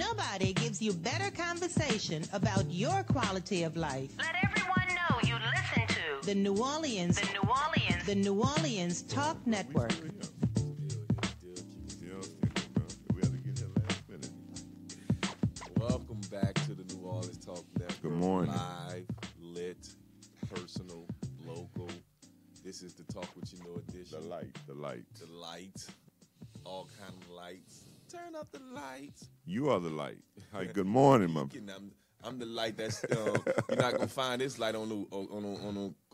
Nobody gives you better conversation about your quality of life. Let everyone know you listen to The New Orleans Talk Network. Welcome back to the New Orleans Talk Network. Good morning. Live, lit, personal, local. This is the Talk What You Know edition. The light. All kind of lights. Turn up the lights. You are the light. Hi, good morning, my I'm the light that's you're not gonna find this light on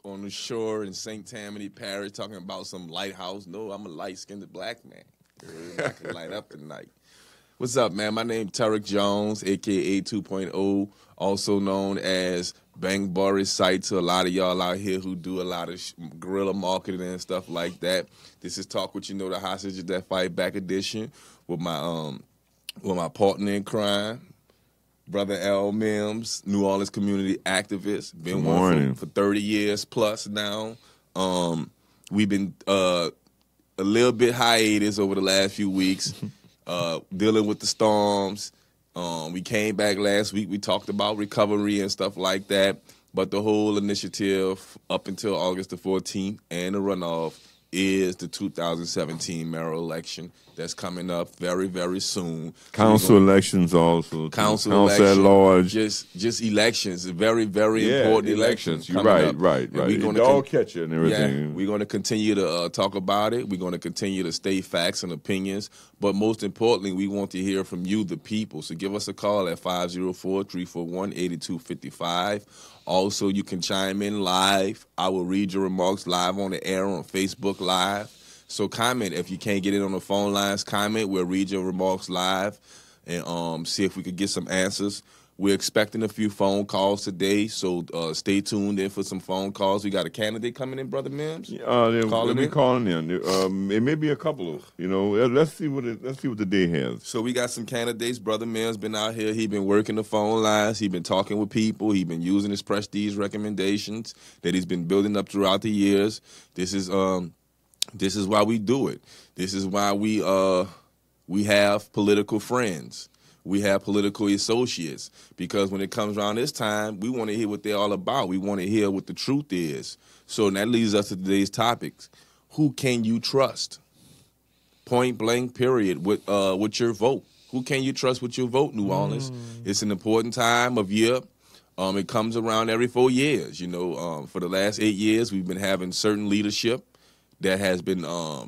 the shore in St. Tammany Parish talking about some lighthouse. No, I'm a light-skinned black man. I can light up at night. What's up, man? My name's Terrick Jones, a.k.a. 2.0, also known as Bang Boris Sites. A lot of y'all out here who do a lot of guerrilla marketing and stuff like that. This is Talk What You Know, the Hostages That Fight Back edition with my partner in crime, Brother L. Mims, New Orleans community activist. Been one for 30 years plus now. We've been a little bit hiatus over the last few weeks. Dealing with the storms. We came back last week. We talked about recovery and stuff like that. But the whole initiative up until August the 14th and the runoff is the 2017 mayoral election that's coming up very, very soon. Council elections also. Council at large. Just elections. Very, very important elections. You're right. We're going to all catch it and everything. Yeah, we're going to continue to talk about it. We're going to continue to state facts and opinions. But most importantly, we want to hear from you, the people. So give us a call at 504-341-8255. Also, you can chime in live. I will read your remarks live on the air on Facebook Live. So comment. If you can't get it on the phone lines, comment. We'll read your remarks live and see if we could get some answers. We're expecting a few phone calls today, so stay tuned in for some phone calls. We got a candidate coming in, Brother Mims. They'll be calling in. It may be a couple of. Let's see what the day has. So we got some candidates. Brother Mims been out here. He been working the phone lines. He been talking with people. He been using his prestige recommendations that he's been building up throughout the years. This is why we do it. This is why we have political friends. We have political associates, because when it comes around this time, we want to hear what they're all about. We want to hear what the truth is. So that leads us to today's topics. Who can you trust? Point blank, period, with your vote. Who can you trust with your vote, New Orleans? It's an important time of year. It comes around every 4 years. For the last 8 years, we've been having certain leadership that has been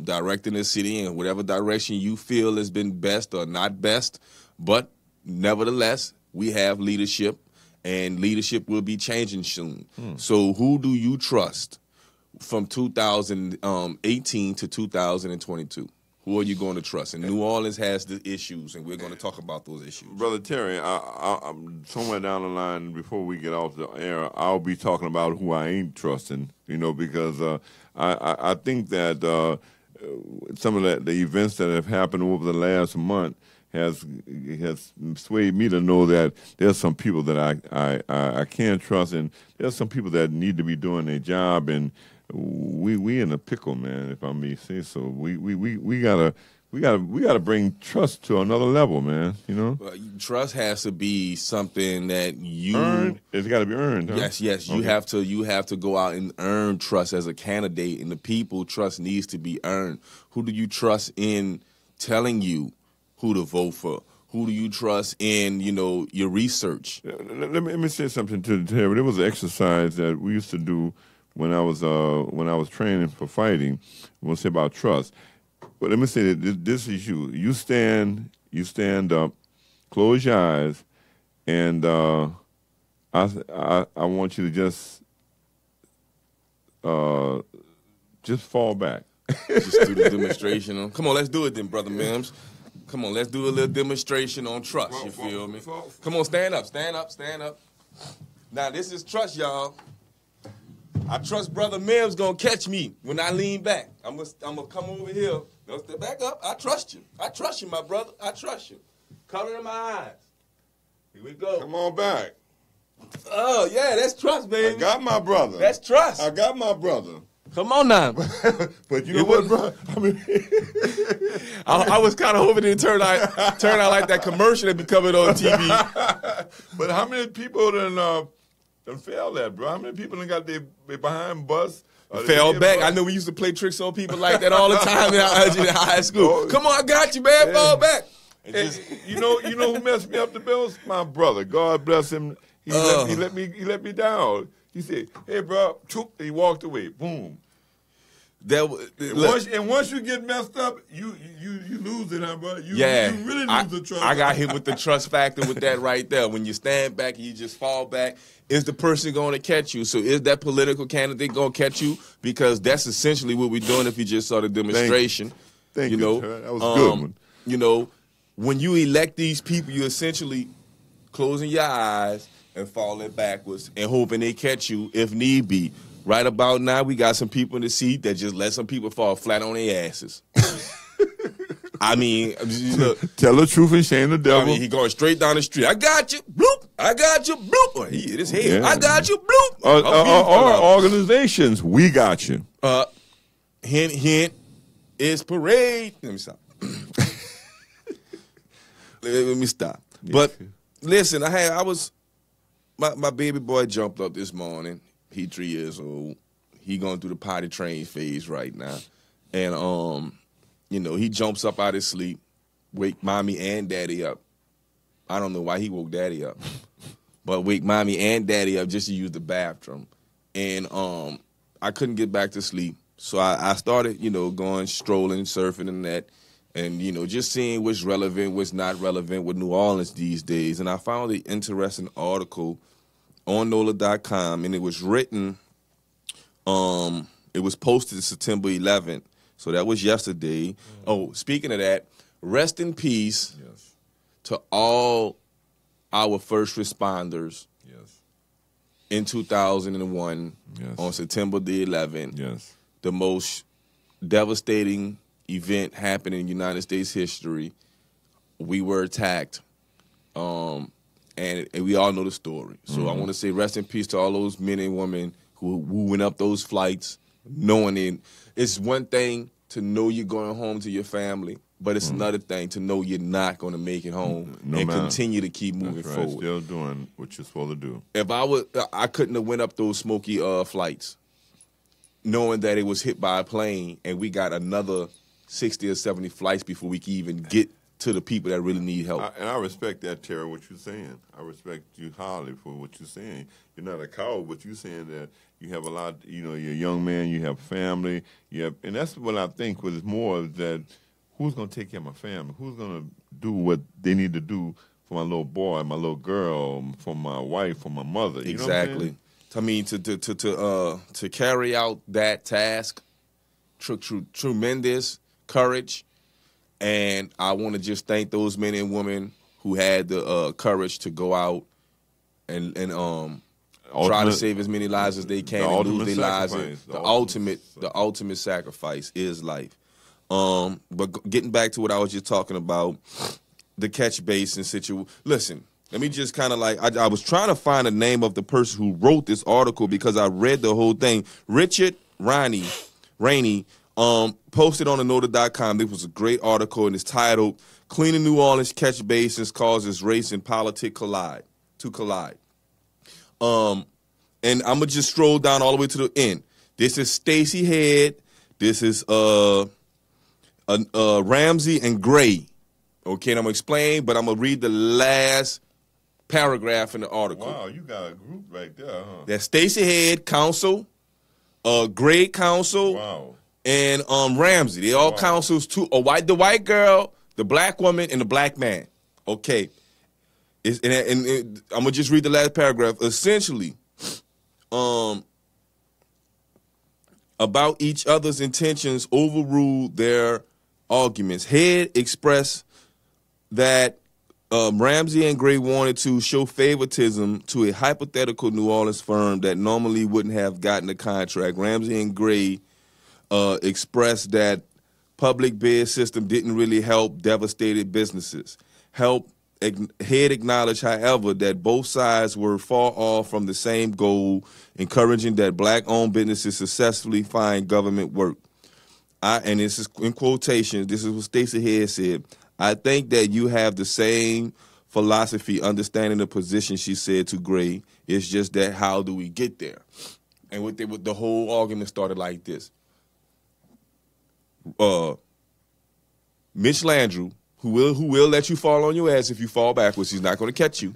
directing the city in whatever direction you feel has been best or not best. But nevertheless, we have leadership, and leadership will be changing soon. So who do you trust from 2018 to 2022? Who are you going to trust? And New Orleans has the issues, and we're going to talk about those issues. Brother Terry, I'm somewhere down the line before we get off the air, I'll be talking about who I ain't trusting, because I think that some of the events that have happened over the last month has swayed me to know that there's some people that I can't trust, and there's some people that need to be doing their job, and we in a pickle, man, if I may say so. We gotta bring trust to another level, man. Well, trust has to be something that you earn. It's got to be earned. Huh? Yes. Okay. You have to go out and earn trust as a candidate, and the people trust needs to be earned. Who do you trust in telling you who to vote for? Who do you trust in, your research? Let me say something to Terry. There was an exercise that we used to do when I was training for fighting. We'll say about trust. But let me say that this is you. You stand up, close your eyes, and I want you to just fall back. Just do the demonstration. Come on, let's do it then, Brother Mims. Come on, let's do a little demonstration on trust, you feel me? Come on, stand up. Now, this is trust, y'all. I trust Brother Mims gonna catch me when I lean back. I'm gonna come over here. Don't step back up. I trust you, my brother. I trust you. Covering my eyes. Here we go. Come on back. Oh, yeah, that's trust, baby. I got my brother. That's trust. I got my brother. Come on now. But you know what, bro? I mean, I was kind of hoping it turned out like that commercial that be coming on TV. But how many people done failed that, bro? How many people done got their behind bus? Fell back. I know we used to play tricks on people like that all the time in high school. Come on, I got you, man. Fall back. And just, you know who messed me up the most? My brother. God bless him. He let me down. He said, "Hey, bro," he walked away. Boom. Once you get messed up, you lose it, huh, bro? You really lose the trust. I got hit with the trust factor with that right there. When you stand back and you just fall back, is the person going to catch you? So is that political candidate going to catch you? Because that's essentially what we're doing if you just saw the demonstration. Thank you. That was a good one. You know, when you elect these people, you're essentially closing your eyes and falling backwards and hoping they catch you if need be. Right about now, we got some people in the seat that just let some people fall flat on their asses. I mean, look, tell the truth and shame the devil. I mean, he going straight down the street. I got you, bloop. I got you, bloop. Or he hit his head. Yeah. I got you, bloop. Or organizations, we got you. Hint, hint. It's parade. Let me stop. Let me stop. But listen, my baby boy jumped up this morning. He 3 years old. He going through the potty train phase right now. And, he jumps up out of his sleep, wake mommy and daddy up. I don't know why he woke daddy up. But wake mommy and daddy up just to use the bathroom. And I couldn't get back to sleep. So I started, going strolling, surfing and that. And, just seeing what's relevant, what's not relevant with New Orleans these days. And I found an interesting article on NOLA.com, and it was written, it was posted September 11th, so that was yesterday. Mm-hmm. Oh, speaking of that, rest in peace to all our first responders in 2001 on September the 11th. Yes. The most devastating event happened in United States history. We were attacked. And we all know the story. So I want to say rest in peace to all those men and women who went up those flights, knowing it's one thing to know you're going home to your family, but it's another thing to know you're not going to make it home continue to keep moving forward. Still doing what you're supposed to do. If I couldn't have went up those smoky flights, knowing that it was hit by a plane, and we got another 60 or 70 flights before we could even get to the people that really need help. And I respect that, Terry, what you're saying. I respect you highly for what you're saying. You're not a coward, but you're saying that you have a lot, you're a young man, you have family, and that's what I think was more that who's going to take care of my family? Who's going to do what they need to do for my little boy, my little girl, for my wife, for my mother? You exactly. I mean, to carry out that task, tremendous courage. And I want to just thank those men and women who had the courage to go out and try to save as many lives as they can and lose their lives. The ultimate sacrifice is life. But getting back to what I was just talking about, the catch basin situation. Listen, let me just kind of I was trying to find the name of the person who wrote this article because I read the whole thing. Richard Rainey. Posted on theNOLA.com. This was a great article, and it's titled "Cleaning New Orleans Catch Basins Causes Race and Politics Collide." And I'm gonna just stroll down all the way to the end. This is Stacey Head. This is Ramsey and Gray. Okay, and I'm gonna explain, but I'm gonna read the last paragraph in the article. Wow, you got a group right there, huh? That's Stacey Head, counsel, Gray, counsel. Wow. And Ramsey, they all counsels too. The white girl, the black woman, and the black man. Okay, I'm gonna just read the last paragraph. Essentially, about each other's intentions overruled their arguments. Head expressed that Ramsey and Gray wanted to show favoritism to a hypothetical New Orleans firm that normally wouldn't have gotten a contract. Ramsey and Gray expressed that public bid system didn't really help devastated businesses. Help Head acknowledged, however, that both sides were far off from the same goal, encouraging that black-owned businesses successfully find government work. And this is in quotations, this is what Stacey Head said, "I think that you have the same philosophy, understanding the position," she said to Gray. "It's just that how do we get there?" And with the whole argument started like this. Mitch Landrieu, who will let you fall on your ass if you fall backwards. He's not going to catch you.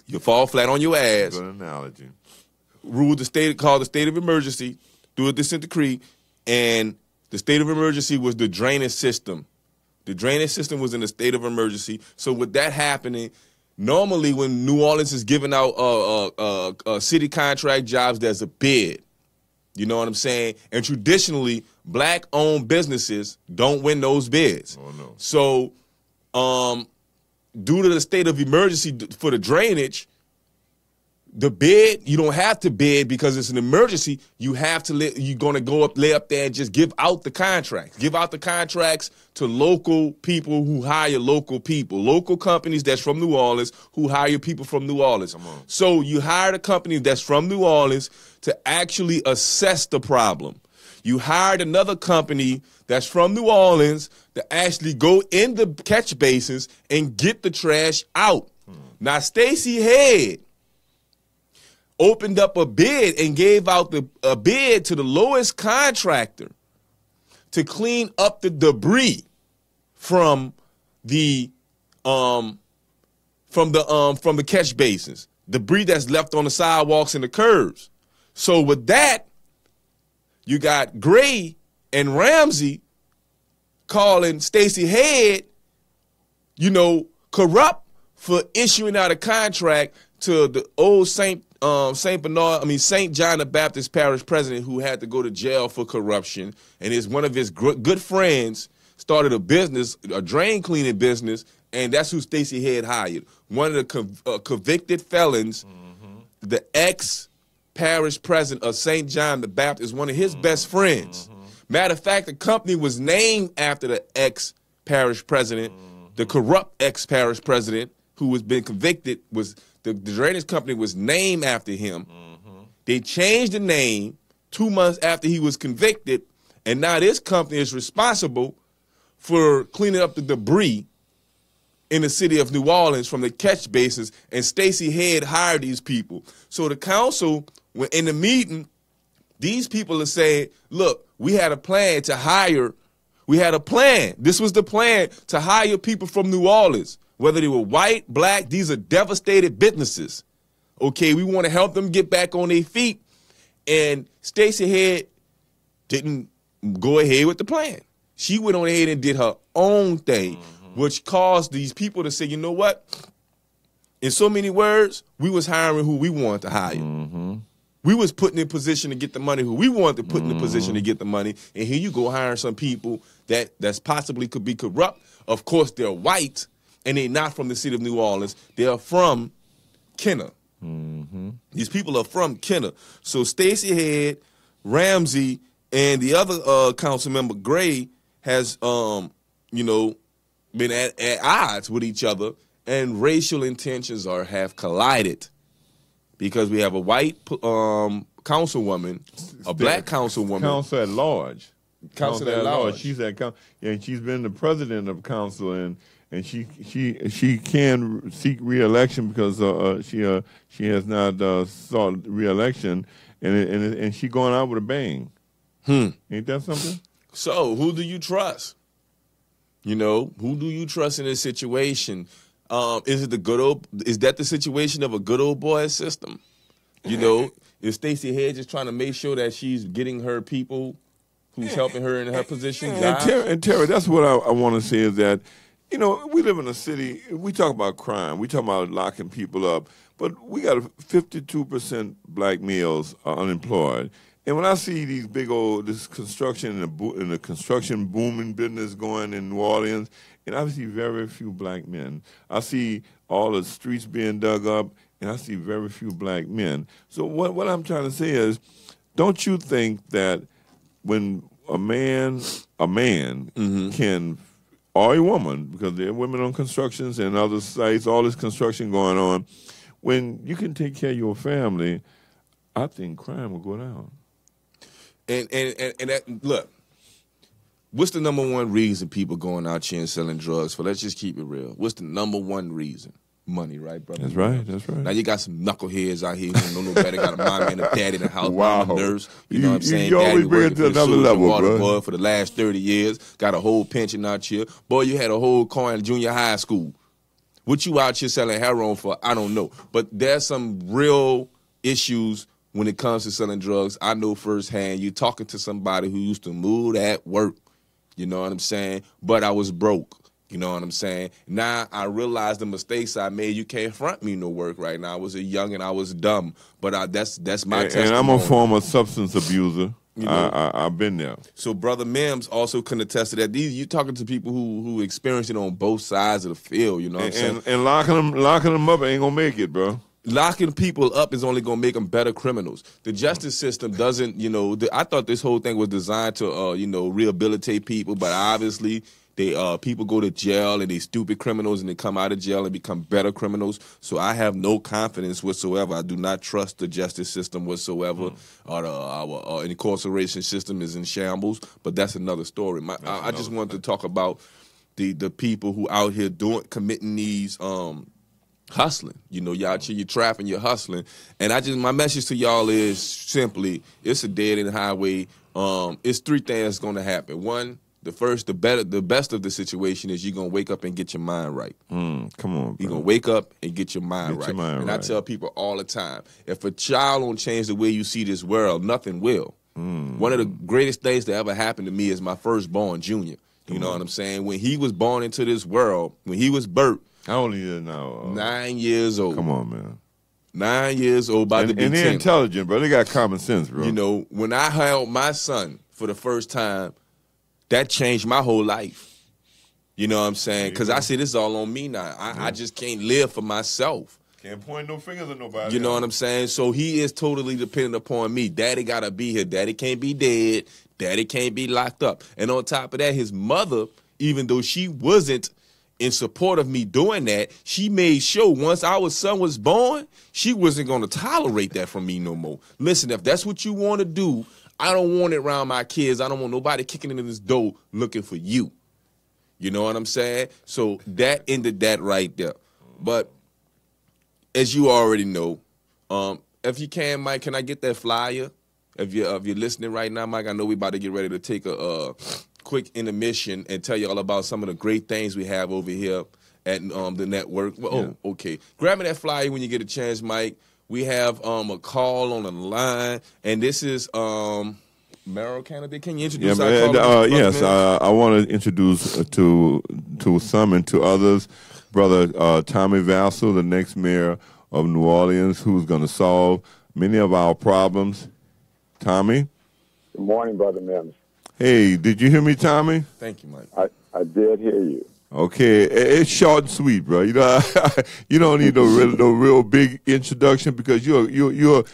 You fall flat on your ass. Good analogy. Called the state of emergency through a dissent decree, and the state of emergency was the drainage system. The drainage system was in a state of emergency. So with that happening, normally when New Orleans is giving out city contract jobs, there's a bid. You know what I'm saying? And traditionally, black-owned businesses don't win those bids. Oh, no. So due to the state of emergency for the drainage, the bid, you don't have to bid because it's an emergency. You have to you're going to lay up there and just give out the contracts. Give out the contracts to local people who hire local people, local companies that's from New Orleans who hire people from New Orleans. So you hired a company that's from New Orleans to actually assess the problem. You hired another company that's from New Orleans to actually go in the catch basins and get the trash out. Now, Stacey Head opened up a bid and gave out a bid to the lowest contractor to clean up the debris from the catch basins, debris that's left on the sidewalks and the curbs. So with that, you got Gray and Ramsey calling Stacey Head, corrupt for issuing out a contract to the old St. John the Baptist Parish president who had to go to jail for corruption, and one of his good friends started a business, a drain cleaning business, and that's who Stacey Head hired. One of the convicted felons, the ex-parish president of St. John the Baptist, one of his best friends. Matter of fact, the company was named after the ex-parish president, the corrupt ex-parish president who has been convicted. The drainage company was named after him. They changed the name 2 months after he was convicted, and now this company is responsible for cleaning up the debris in the city of New Orleans from the catch basins, and Stacey Head hired these people. So the council, when in the meeting, these people are saying, look, we had a plan to hire, this was the plan to hire people from New Orleans, whether they were white, black, these are devastated businesses. Okay, we want to help them get back on their feet. And Stacey Head didn't go ahead with the plan. She went on ahead and did her own thing, which caused these people to say, you know what? In so many words, we was hiring who we wanted to hire. We was putting in position to get the money who we wanted to put in the position to get the money. And here you go hiring some people that's possibly could be corrupt. Of course, they're white, and they're not from the city of New Orleans. They're from Kenner. These people are from Kenner. So Stacey Head, Ramsey, and the other council member, Gray, has, been at odds with each other, and racial intentions have collided because we have a white councilwoman, a black councilwoman. Council at large. Council at large. She's at and she's been the president of council, and she can seek re-election because she has not sought re-election, and she going out with a bang. Ain't that something? So who do you trust? Who do you trust in this situation? Is that the situation of a good old boy system? Is Stacey Head just trying to make sure that she's getting her people who's helping her in her position? And Terry, that's what I want to say is that, we live in a city, we talk about crime, we talk about locking people up, but we got 52% black males are unemployed. And when I see this construction and the construction booming business going in New Orleans, and I see very few black men. I see all the streets being dug up, and I see very few black men. So what I'm trying to say is, don't you think that when a man can or a woman, because there are women on constructions and other sites, all this construction going on. When you can take care of your family, I think crime will go down. And that, look, what's the number one reason people going out here and selling drugs for? Let's just keep it real. What's the number one reason? Money, right, brother? That's right. That's right. Now you got some knuckleheads out here who don't know no better. Got a mommy and a daddy in the house, Wow. mom a nurse. You know what I'm saying? You Daddy always bring it working to for the another Soldier level, Water bro. Boy for the last 30 years. Got a whole pension out here. Boy, you had a whole car in junior high school. What you out here selling heroin for, I don't know. But there's some real issues when it comes to selling drugs. I know firsthand. You talking to somebody who used to move at work. You know what I'm saying? But I was broke. You know what I'm saying? Now I realize the mistakes I made. You can't front me no work right now. I was a young and I was dumb. But that's my testimony. And I'm a former substance abuser. You know? I've been there. So Brother Mims also can attest to that. You talking to people who experience it on both sides of the field. You know what I'm saying? And locking them up ain't gonna make it, bro. Locking people up is only going to make them better criminals. The justice system doesn't, I thought this whole thing was designed to, rehabilitate people, but obviously people go to jail and they stupid criminals and they come out of jail and become better criminals. So I have no confidence whatsoever. I do not trust the justice system whatsoever. Our incarceration system is in shambles, but that's another story. I just wanted to talk about the people who out here committing these hustling. Y'all out here, you're trapping, you're hustling. And my message to y'all is simply, it's a dead end highway. It's three things that's gonna happen. One, the best of the situation is you're gonna wake up and get your mind right. Come on, bro. You're gonna wake up and get your mind right. I tell people all the time, if a child don't change the way you see this world, nothing will. One of the greatest things that ever happened to me is my firstborn, Junior. You know what I'm saying? When he was born into this world, when he was birthed, how old are you now? 9 years old. Come on, man. 9 years old, about to be 10. And they're intelligent, bro. They got common sense, bro. When I held my son for the first time, that changed my whole life. You know what I'm saying? Because I say this is all on me now. I just can't live for myself. Can't point no fingers at nobody. You know what I'm saying? So he is totally dependent upon me. Daddy got to be here. Daddy can't be dead. Daddy can't be locked up. And on top of that, his mother, even though she wasn't in support of me doing that, she made sure once our son was born, she wasn't going to tolerate that from me no more. Listen, if that's what you want to do, I don't want it around my kids. I don't want nobody kicking into this door looking for you. You know what I'm saying? So that ended that right there. But as you already know, if you can, Mike, can I get that flyer? If you're listening right now, Mike, I know we about to get ready to take a quick intermission and tell you all about some of the great things we have over here at the network. Well, okay. Grab me that flyer when you get a chance, Mike. We have a call on the line, and this is Mayoral candidate. Can you introduce our caller? Yes, I want to introduce to some and to others, Brother Tommy Vassell, the next mayor of New Orleans, who's going to solve many of our problems. Tommy? Good morning, Brother Mims. Hey, did you hear me, Tommy? Thank you, Mike. I did hear you. Okay, it's short and sweet, bro. You don't need no real big introduction because you're a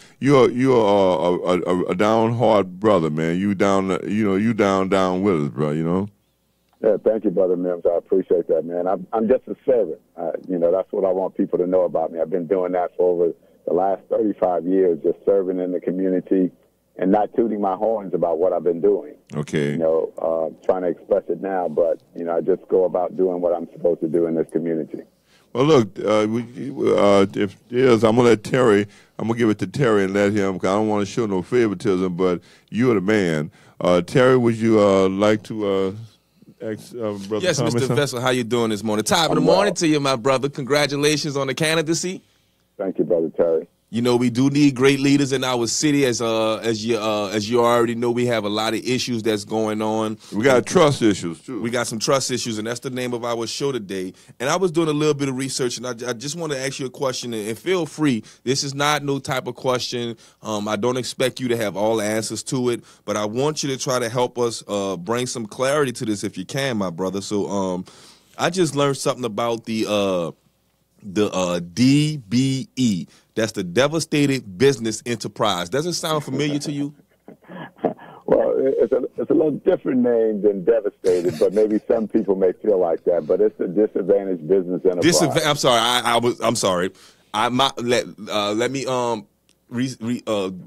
down hard brother, man. You down with us, bro. Yeah, thank you, Brother Mims. I appreciate that, man. I'm just a servant. That's what I want people to know about me. I've been doing that for over the last 35 years, just serving in the community and not tooting my horns about what I've been doing. Okay. Trying to express it now, but, I just go about doing what I'm supposed to do in this community. Well, look, if there's, I'm going to give it to Terry and let him, because I don't want to show no favoritism, but you're the man. Terry, would you like to ask Brother Yes, Thomas? Mr. Vessel, how you doing this morning? Top of the morning to you, my brother. Congratulations on the candidacy. Thank you, Brother Terry. We do need great leaders in our city. As you already know, we have a lot of issues that's going on. We got trust issues, too. We got some trust issues, and that's the name of our show today. And I was doing a little bit of research, and I just want to ask you a question, and feel free. This is not no type of question. I don't expect you to have all the answers to it, but I want you to try to help us bring some clarity to this if you can, my brother. So I just learned something about the DBE. That's the Devastated Business Enterprise. Does it sound familiar to you? Well, it's a little different name than devastated, but maybe some people may feel like that. But it's a disadvantaged business enterprise. I'm sorry. I'm sorry. Let me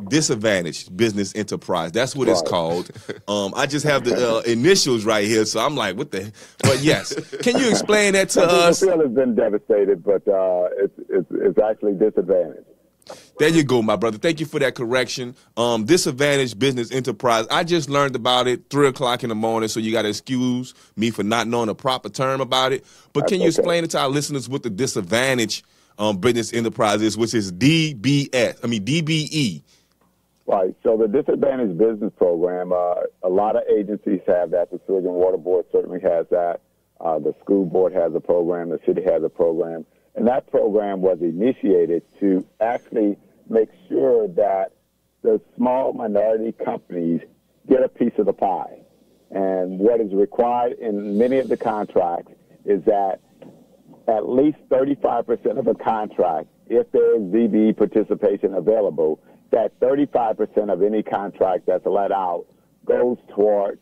disadvantaged business enterprise. That's what it's called. I just have the initials right here, so I'm like, what the? But yes, can you explain that to us? The field has been devastated, but it's actually disadvantaged. There you go, my brother. Thank you for that correction. Disadvantaged business enterprise. I just learned about it 3 o'clock in the morning, so you got to excuse me for not knowing a proper term about it. But can you explain it to our listeners what the disadvantaged business enterprise is, which is DBE? Right. So the disadvantaged business program, a lot of agencies have that. The Sewage and Water Board certainly has that. The school board has a program. The city has a program. And that program was initiated to actually make sure that the small minority companies get a piece of the pie. And what is required in many of the contracts is that at least 35% of a contract, if there is DBE participation available, that 35% of any contract that's let out goes toward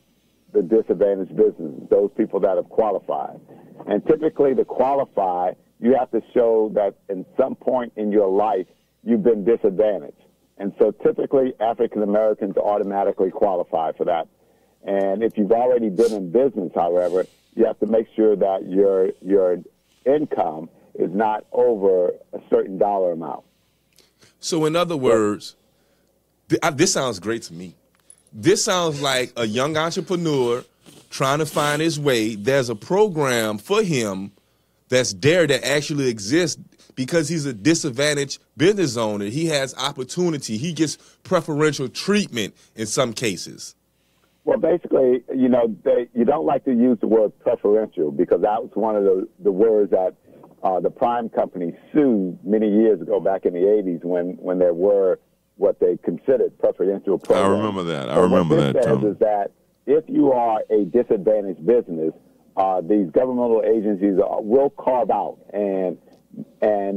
the disadvantaged businesses, those people that have qualified. And typically to qualify, you have to show that in some point in your life you've been disadvantaged. And so typically African Americans automatically qualify for that. And if you've already been in business, however, you have to make sure that your income is not over a certain dollar amount. So in other words, this sounds great to me. This sounds like a young entrepreneur trying to find his way. There's a program for him that's there that actually exists because he's a disadvantaged business owner. He has opportunity. He gets preferential treatment in some cases. Well, basically, you don't like to use the word preferential because that was one of the words that the prime company sued many years ago back in the 80s when there were what they considered preferential programs. I remember that. I remember that, Tom. What this says is that if you are a disadvantaged business, these governmental agencies will carve out and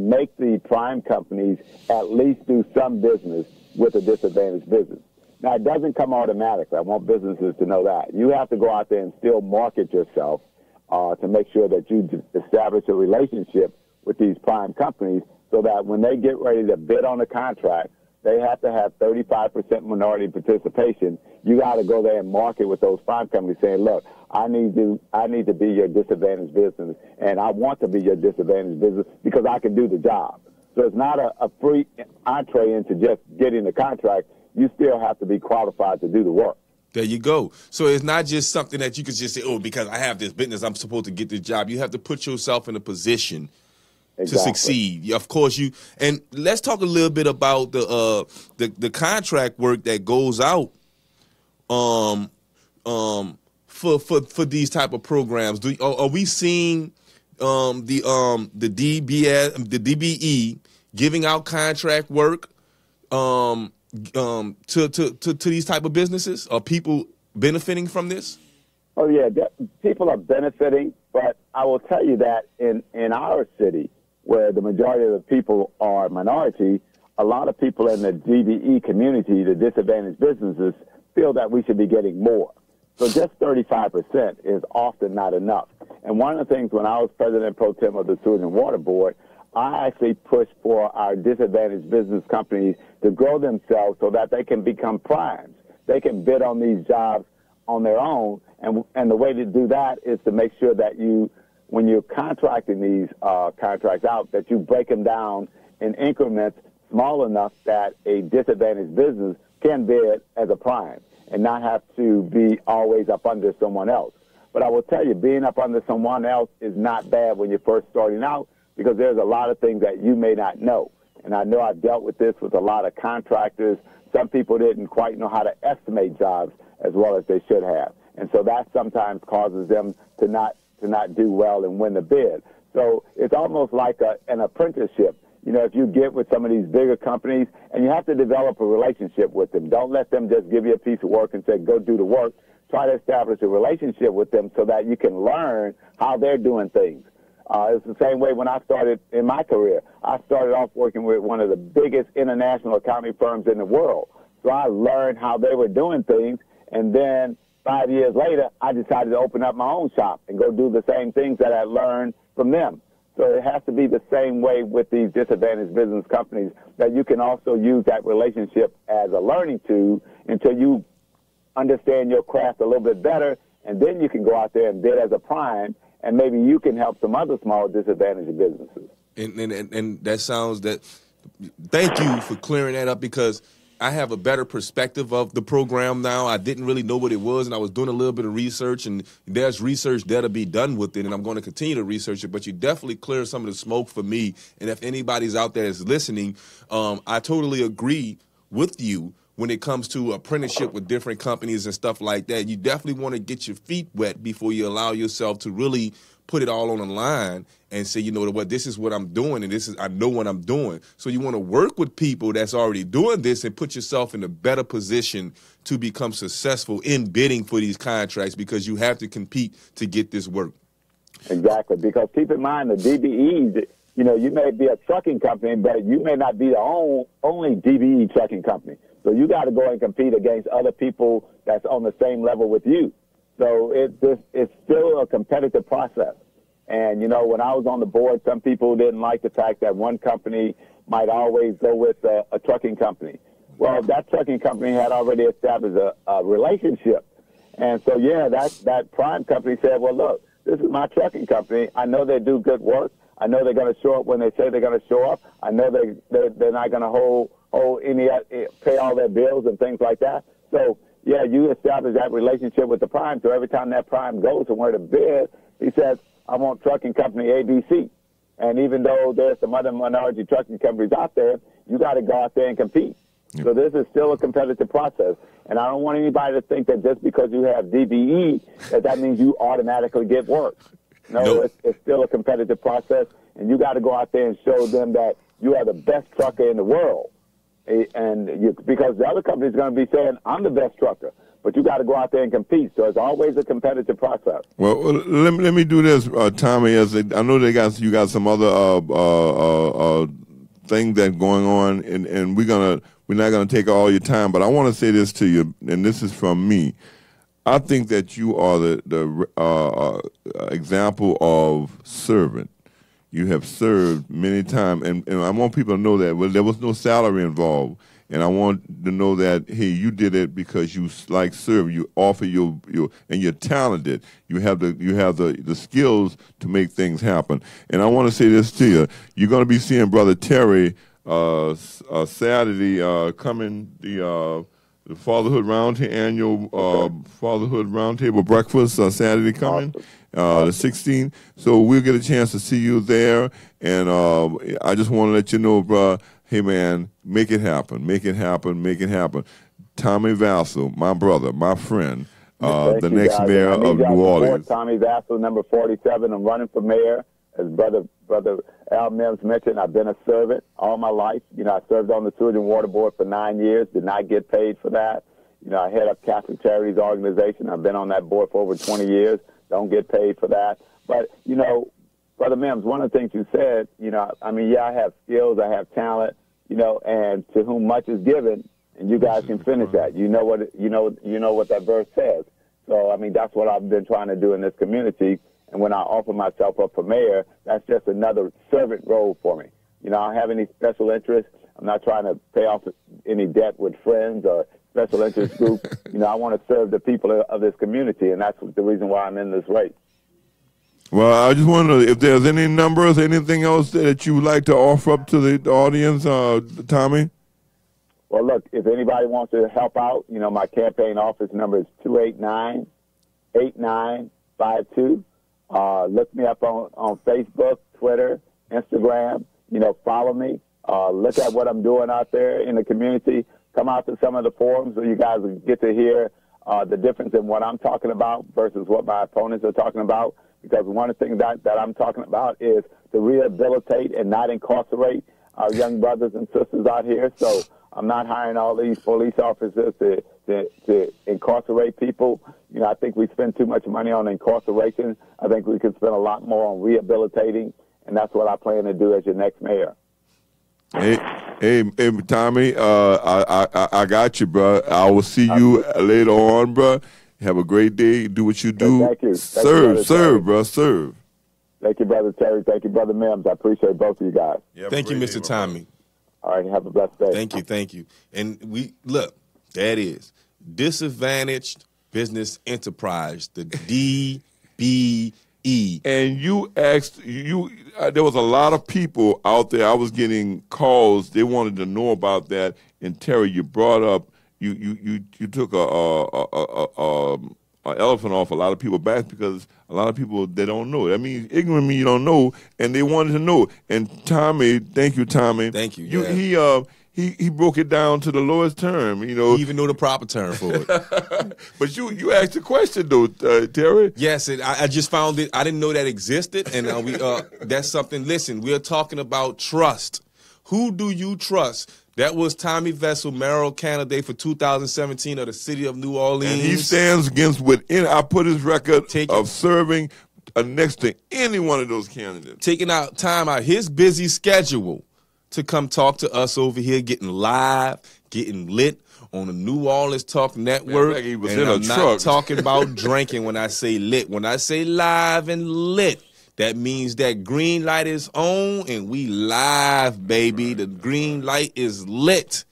make the prime companies at least do some business with a disadvantaged business. Now, it doesn't come automatically. I want businesses to know that. You have to go out there and still market yourself to make sure that you establish a relationship with these prime companies so that when they get ready to bid on a contract, they have to have 35% minority participation. You got to go there and market with those prime companies saying, look, I need to be your disadvantaged business, and I want to be your disadvantaged business because I can do the job. So it's not a free entree into just getting the contract. You still have to be qualified to do the work. There you go. So it's not just something that you could just say, oh, because I have this business, I'm supposed to get this job. You have to put yourself in a position to succeed. Of course, and let's talk a little bit about the contract work that goes out for these type of programs. Are we seeing the DBE giving out contract work to these type of businesses? Are people benefiting from this? Oh yeah, people are benefiting, but I will tell you that in our city, where the majority of the people are minority, a lot of people in the DBE community, the disadvantaged businesses, feel that we should be getting more. So just 35% is often not enough. And one of the things when I was president pro tem of the Sewage and Water Board, I actually pushed for our disadvantaged business companies to grow themselves so that they can become primes. They can bid on these jobs on their own. And the way to do that is to make sure that when you're contracting these contracts out, that you break them down in increments small enough that a disadvantaged business can bid as a prime and not have to be always up under someone else. But I will tell you, being up under someone else is not bad when you're first starting out because there's a lot of things that you may not know. And I know I've dealt with this with a lot of contractors. Some people didn't quite know how to estimate jobs as well as they should have. And so that sometimes causes them to not do well and win the bid. So it's almost like an apprenticeship. You know, if you get with some of these bigger companies, and you have to develop a relationship with them. Don't let them just give you a piece of work and say, go do the work. Try to establish a relationship with them so that you can learn how they're doing things. It's the same way when I started in my career. I started off working with one of the biggest international accounting firms in the world. So I learned how they were doing things, And then 5 years later, I decided to open up my own shop and go do the same things that I learned from them. So it has to be the same way with these disadvantaged business companies, that you can also use that relationship as a learning tool until you understand your craft a little bit better, and then you can go out there and bid as a prime, and maybe you can help some other small disadvantaged businesses. And that sounds that. Thank you for clearing that up, because I have a better perspective of the program now. I didn't really know what it was, and I was doing a little bit of research, and there's research that'll be done with it, and I'm going to continue to research it. But you definitely clear some of the smoke for me. And if anybody's out there that's listening, I totally agree with you when it comes to apprenticeship with different companies and stuff like that. You definitely want to get your feet wet before you allow yourself to really put it all on the line and say, you know what, this is what I'm doing, and I know what I'm doing. So you want to work with people that's already doing this and put yourself in a better position to become successful in bidding for these contracts, because you have to compete to get this work. Exactly, because keep in mind the DBEs, you may be a trucking company, but you may not be the only DBE trucking company. So you got to go and compete against other people that's on the same level with you. So it's still a competitive process. And, when I was on the board, some people didn't like the fact that one company might always go with a trucking company. Well, that trucking company had already established a relationship. And so, that prime company said, well, look, this is my trucking company. I know they do good work. I know they're going to show up when they say they're going to show up. I know they're not going to pay all their bills and things like that. So, you establish that relationship with the prime. So every time that prime goes somewhere to bid, he says, I want trucking company ABC. And even though there's some other minority trucking companies out there, you got to go out there and compete. Yeah. So this is still a competitive process. And I don't want anybody to think that just because you have DBE, that means you automatically get work. No, nope. It's still a competitive process. And you got to go out there and show them that you are the best trucker in the world. Because the other company is going to be saying, I'm the best trucker. But you got to go out there and compete. So it's always a competitive process. Well, let me do this, Tommy. I know you got some other thing that's going on, and we're not gonna take all your time. But I want to say this to you, and this is from me. I think that you are the example of servant. You have served many times, and I want people to know that. Well, there was no salary involved. And I want to know that, hey, you did it because you like serving. You offer your and you're talented. You have the skills to make things happen. And I want to say this to you: you're going to be seeing Brother Terry Saturday coming the Fatherhood Roundtable annual Fatherhood Roundtable breakfast Saturday coming. The 16th. So we'll get a chance to see you there. And I just want to let you know, bro. Hey, man, make it happen. Make it happen. Make it happen. Tommy Vassell, my brother, my friend, the next mayor of New Orleans. Tommy Vassell, number 47. I'm running for mayor. As Brother Al Mims mentioned, I've been a servant all my life. I served on the Sewage and Water Board for 9 years, did not get paid for that. I head up Catholic Charities Organization. I've been on that board for over 20 years. Don't get paid for that. But, Brother Mims, one of the things you said, I have skills, I have talent, and to whom much is given, and you guys can finish that. You know what that verse says. So, that's what I've been trying to do in this community. And when I offer myself up for mayor, that's just another servant role for me. I don't have any special interest. I'm not trying to pay off any debt with friends or special interest group. I want to serve the people of this community, and that's the reason why I'm in this race. Well, I just want to know if there's any numbers, anything else that you would like to offer up to the audience, Tommy? Well, look, if anybody wants to help out, my campaign office number is 289-8952. Look me up on Facebook, Twitter, Instagram. Follow me. Look at what I'm doing out there in the community. Come out to some of the forums so you guys will get to hear the difference in what I'm talking about versus what my opponents are talking about. Because one of the things that I'm talking about is to rehabilitate and not incarcerate our young brothers and sisters out here. So I'm not hiring all these police officers to incarcerate people. I think we spend too much money on incarceration. I think we could spend a lot more on rehabilitating, and that's what I plan to do as your next mayor. Hey. Hey, Tommy, I got you, bro. I will see you later on, bro. Have a great day. Do what you do. Thank you. Serve, bro. Serve. Thank you, Brother Terry. Thank you, Brother Mims. I appreciate both of you guys. Thank you, Mr. Tommy. All right, have a blessed day. Thank you. And we look, that is Disadvantaged Business Enterprise, the DBE. And you asked there was a lot of people out there. I was getting calls. They wanted to know about that. And Terry, you brought up you took a elephant off a lot of people's backs because a lot of people, they don't know. I mean, ignorant means you don't know, and they wanted to know. And Tommy, thank you, Tommy. Thank you. He broke it down to the lowest term. You know, he even know the proper term for it. But you asked a question though, Terry. Yes, I just found it. I didn't know that existed, and that's something. Listen, we're talking about trust. Who do you trust? That was Tommy Vessel, mayoral candidate for 2017 of the city of New Orleans. And he stands against I put his record of serving next to any one of those candidates. Taking out time out his busy schedule to come talk to us over here, getting live, getting lit on the New Orleans Talk Network. Man, he was and in I'm a not truck. talking about drinking when I say lit. When I say live and lit, that means that green light is on and we live, baby. The green light is lit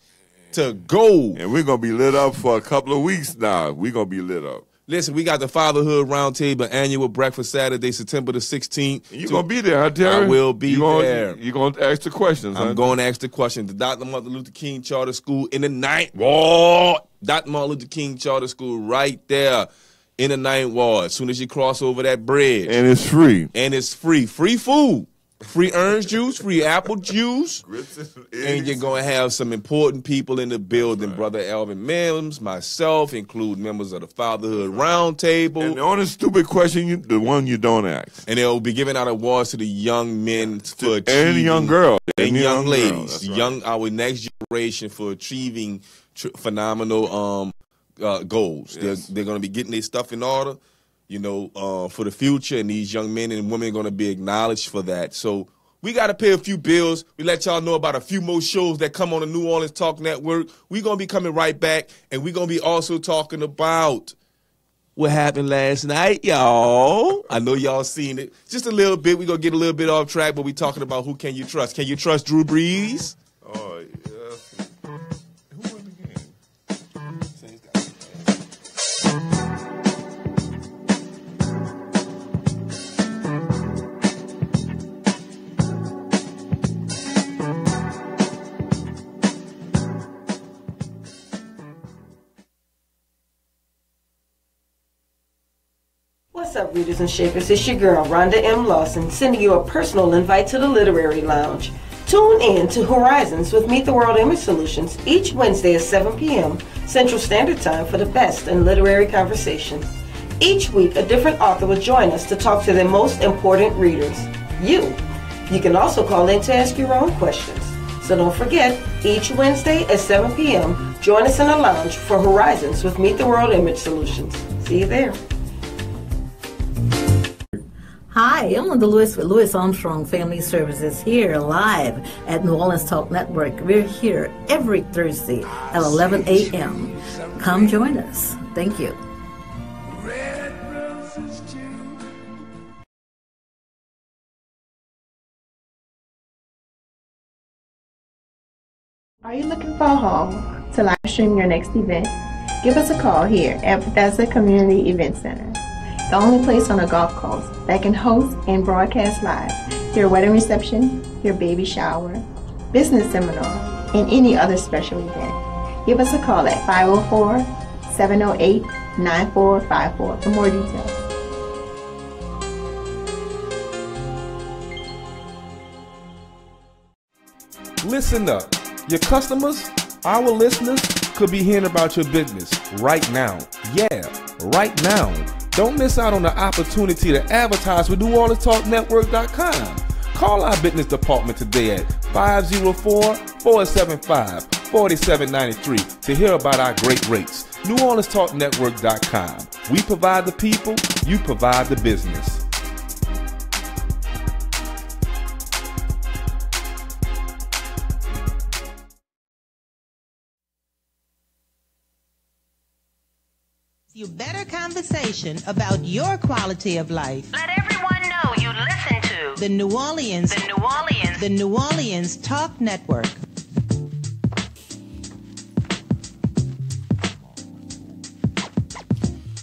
to go. And we're going to be lit up for a couple of weeks now. We're going to be lit up. Listen, we got the Fatherhood Roundtable annual breakfast Saturday, September the 16th. You're going to be there, huh, Terry? I will be there. You're going to ask the questions, I'm going to ask the questions. The Dr. Martin Luther King Charter School in the 9th Ward. Dr. Martin Luther King Charter School right there in the 9th Ward. As soon as you cross over that bridge. And it's free. And it's free. Free food. Free orange juice, free apple juice. And you're going to have some important people in the building. Right. Brother Alvin Mims, myself, include members of the Fatherhood Roundtable. And the only stupid question, the one you don't ask. And they'll be giving out awards to the young men for achieving. And young girls. And young ladies. Right. Our next generation for achieving phenomenal goals. Yes. They're going to be getting their stuff in order, you know, for the future, and these young men and women are going to be acknowledged for that. So we got to pay a few bills. We let y'all know about a few more shows that come on the New Orleans Talk Network. We're going to be coming right back, and we're going to be also talking about what happened last night, y'all. I know y'all seen it. Just a little bit. We're going to get a little bit off track, but we're talking about who can you trust. Can you trust Drew Brees? Oh, yeah. What's up, readers and shakers? It's your girl, Rhonda M. Lawson, sending you a personal invite to the Literary Lounge. Tune in to Horizons with Meet the World Image Solutions each Wednesday at 7 p.m. Central Standard Time for the best in literary conversation. Each week, a different author will join us to talk to their most important readers, you. You can also call in to ask your own questions. So don't forget, each Wednesday at 7 p.m., join us in the lounge for Horizons with Meet the World Image Solutions. See you there. Hi, I'm Linda Lewis with Lewis Armstrong Family Services here live at New Orleans Talk Network. We're here every Thursday at 11 a.m. Come join us. Thank you. Are you looking for a home to live stream your next event? Give us a call here at Bethesda Community Event Center, the only place on the Gulf Coast that can host and broadcast live your wedding reception, your baby shower, business seminar, and any other special event. Give us a call at 504-708-9454 for more details. Listen up. Your customers, our listeners, could be hearing about your business right now. Yeah, right now. Don't miss out on the opportunity to advertise with NewOrleansTalkNetwork.com. Call our business department today at 504-475-4793 to hear about our great rates. NewOrleansTalkNetwork.com. We provide the people, you provide the business. You better conversation about your quality of life. Let everyone know you listen to The New Orleans Talk Network.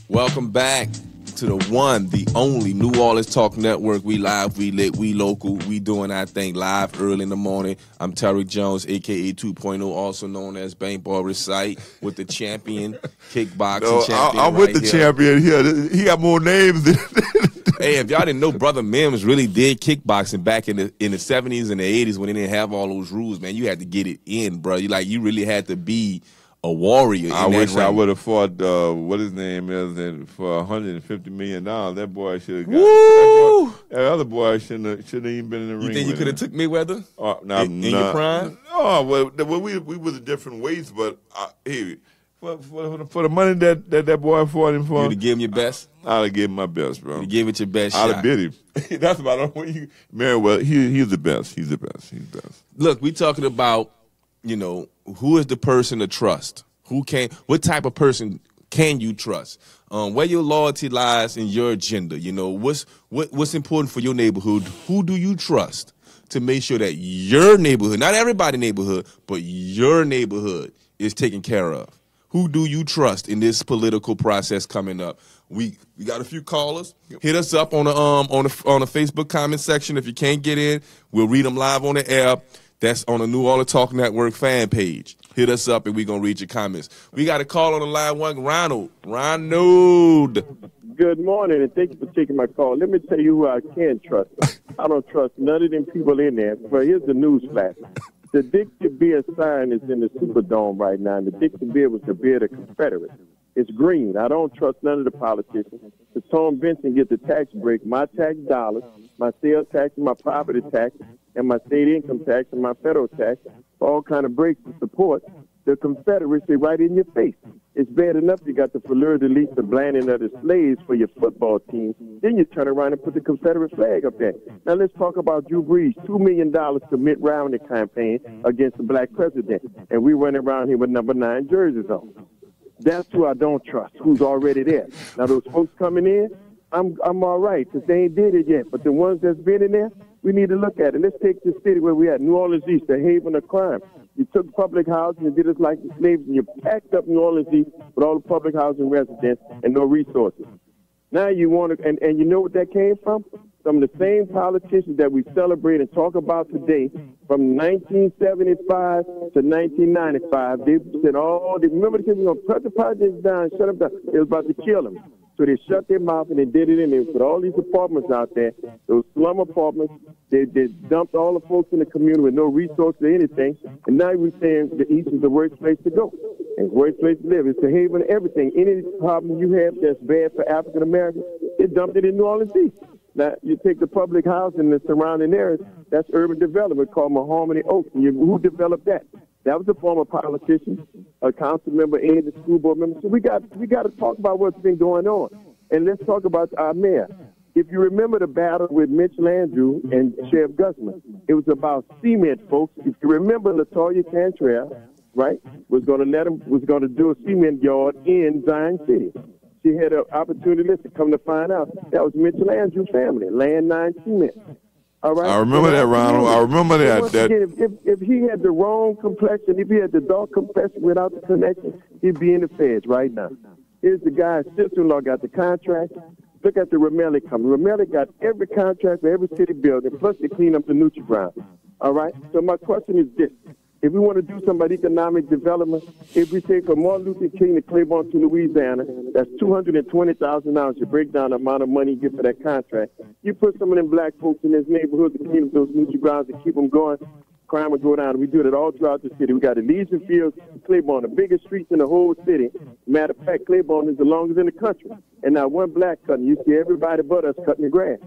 Welcome back to the one, the only New Orleans Talk Network. We live, we lit, we local, we doing our thing live early in the morning. I'm Terrick Jones, a.k.a. 2.0, also known as Bankball Recite, with the champion, kickboxing champion. I'm with the champion here. He got more names than... Hey, if y'all didn't know, Brother Mims really did kickboxing back in the 70s and the 80s when they didn't have all those rules, man. You had to get it in, bro. You really had to be a warrior. I wish I would have fought what his name is, and for $150 million. That boy should have got. Woo! That other boy shouldn't even been in the ring. You think you could have took Mayweather in your prime? Oh well, we was different weights, but hey, for the money that boy fought him for, you'd have given your best. I'd have given my best, bro. You gave it your best. I'd have bit him. That's about all. Mayoral, he's the best. He's the best. Look, we talking about, who is the person to trust? What type of person can you trust? Where your loyalty lies in your agenda. What's important for your neighborhood? Who do you trust to make sure that your neighborhood, not everybody's neighborhood, but your neighborhood is taken care of? Who do you trust in this political process coming up? We got a few callers. Hit us up on the Facebook comment section. If you can't get in, we'll read them live on the air. That's on the New Orleans Talk Network fan page. Hit us up and we're going to read your comments. We got a call on the line one, Ronald. Good morning, and thank you for taking my call. Let me tell you who I can trust. I don't trust none of them people in there. But here's the news flash. The Dixie Beer sign is in the Superdome right now, and the Dixie Beer was the beer of the Confederates. It's green. I don't trust none of the politicians. The Tom Benson get the tax break, my tax dollars, my sales tax, my property tax, and my state income tax and my federal tax, all kind of breaks to support the Confederacy right in your face. It's bad enough you got the fleur-de-lis, the blinding of the slaves for your football team. Then you turn around and put the Confederate flag up there. Now let's talk about Drew Brees, $2 million to Mitt Romney campaign against the black president. And we run around here with number 9 jerseys on. That's who I don't trust, who's already there. Now those folks coming in, I'm all right, because they ain't did it yet. But the ones that's been in there, we need to look at it. Let's take this city where we at, New Orleans East, the haven of crime. You took public housing and did it like the slaves, and you packed up New Orleans East with all the public housing residents and no resources. Now you want to, and you know what that came from? Some of the same politicians that we celebrate and talk about today, from 1975 to 1995, they said, remember the kids were going to cut the projects down, shut them down. It was about to kill them. So they shut their mouth and they did it, and they put all these apartments out there, those slum apartments. They dumped all the folks in the community with no resources or anything. And now we're saying the East is the worst place to go. And the worst place to live. It's the haven of everything. Any problem you have that's bad for African Americans, they dumped it in New Orleans East. Now, you take the public housing in the surrounding areas, that's urban development called Mahomany Oaks. And who developed that? That was a former politician, a council member, and a school board member. So we got to talk about what's been going on. And let's talk about our mayor. If you remember the battle with Mitch Landrieu and Sheriff Guzman, it was about cement, folks. If you remember, LaToya Cantrell, right, was going to do a cement yard in Zion City. She had an opportunity to come to find out that was Mitch Landrieu's family, Land 9 Cement. All right. I remember that, Ronald. I remember that. Again, if he had the wrong complexion, if he had the dark complexion without the connection, he'd be in the feds right now. Here's the guy's sister-in-law got the contract. Look at the Ramelli company. Ramelli got every contract for every city building, plus they clean up the Nutri-Ground. All right? So my question is this. If we want to do some about economic development, if we say from Martin Luther King to Claiborne to Louisiana, that's $220,000. You break down the amount of money you get for that contract. You put some of them black folks in this neighborhood to clean up those Nutri-Grounds and keep them going, crime will go down. We do it all throughout the city. We got Elysian Fields, Claiborne, the biggest streets in the whole city. Matter of fact, Claiborne is the longest in the country. And not one black cutting. You see everybody but us cutting the grass.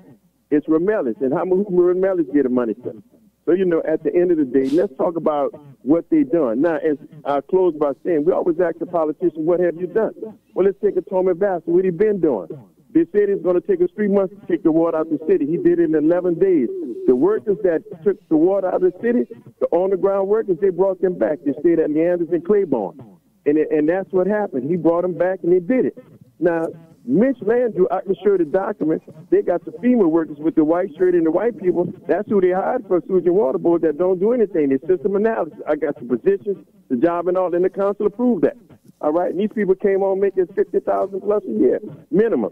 It's Ramellis. And how many Ramellis get the money to? So, at the end of the day, let's talk about what they've done. Now, as I close by saying, we always ask the politician, what have you done? Well, let's take a Tommy Bass. What he been doing? They said it's going to take us 3 months to take the water out of the city. He did it in 11 days. The workers that took the water out of the city, the on-the-ground workers, they brought them back. They stayed at Leanders and Claiborne. And that's what happened. He brought them back, and they did it. Now, Mitch Landrew, I can show the documents. They got the FEMA workers with the white shirt and the white people. That's who they hired for sewage and water board that don't do anything. It's system analysis. I got the positions, the job, and all, and the council approved that. All right, and these people came on making $50,000 plus a year minimum.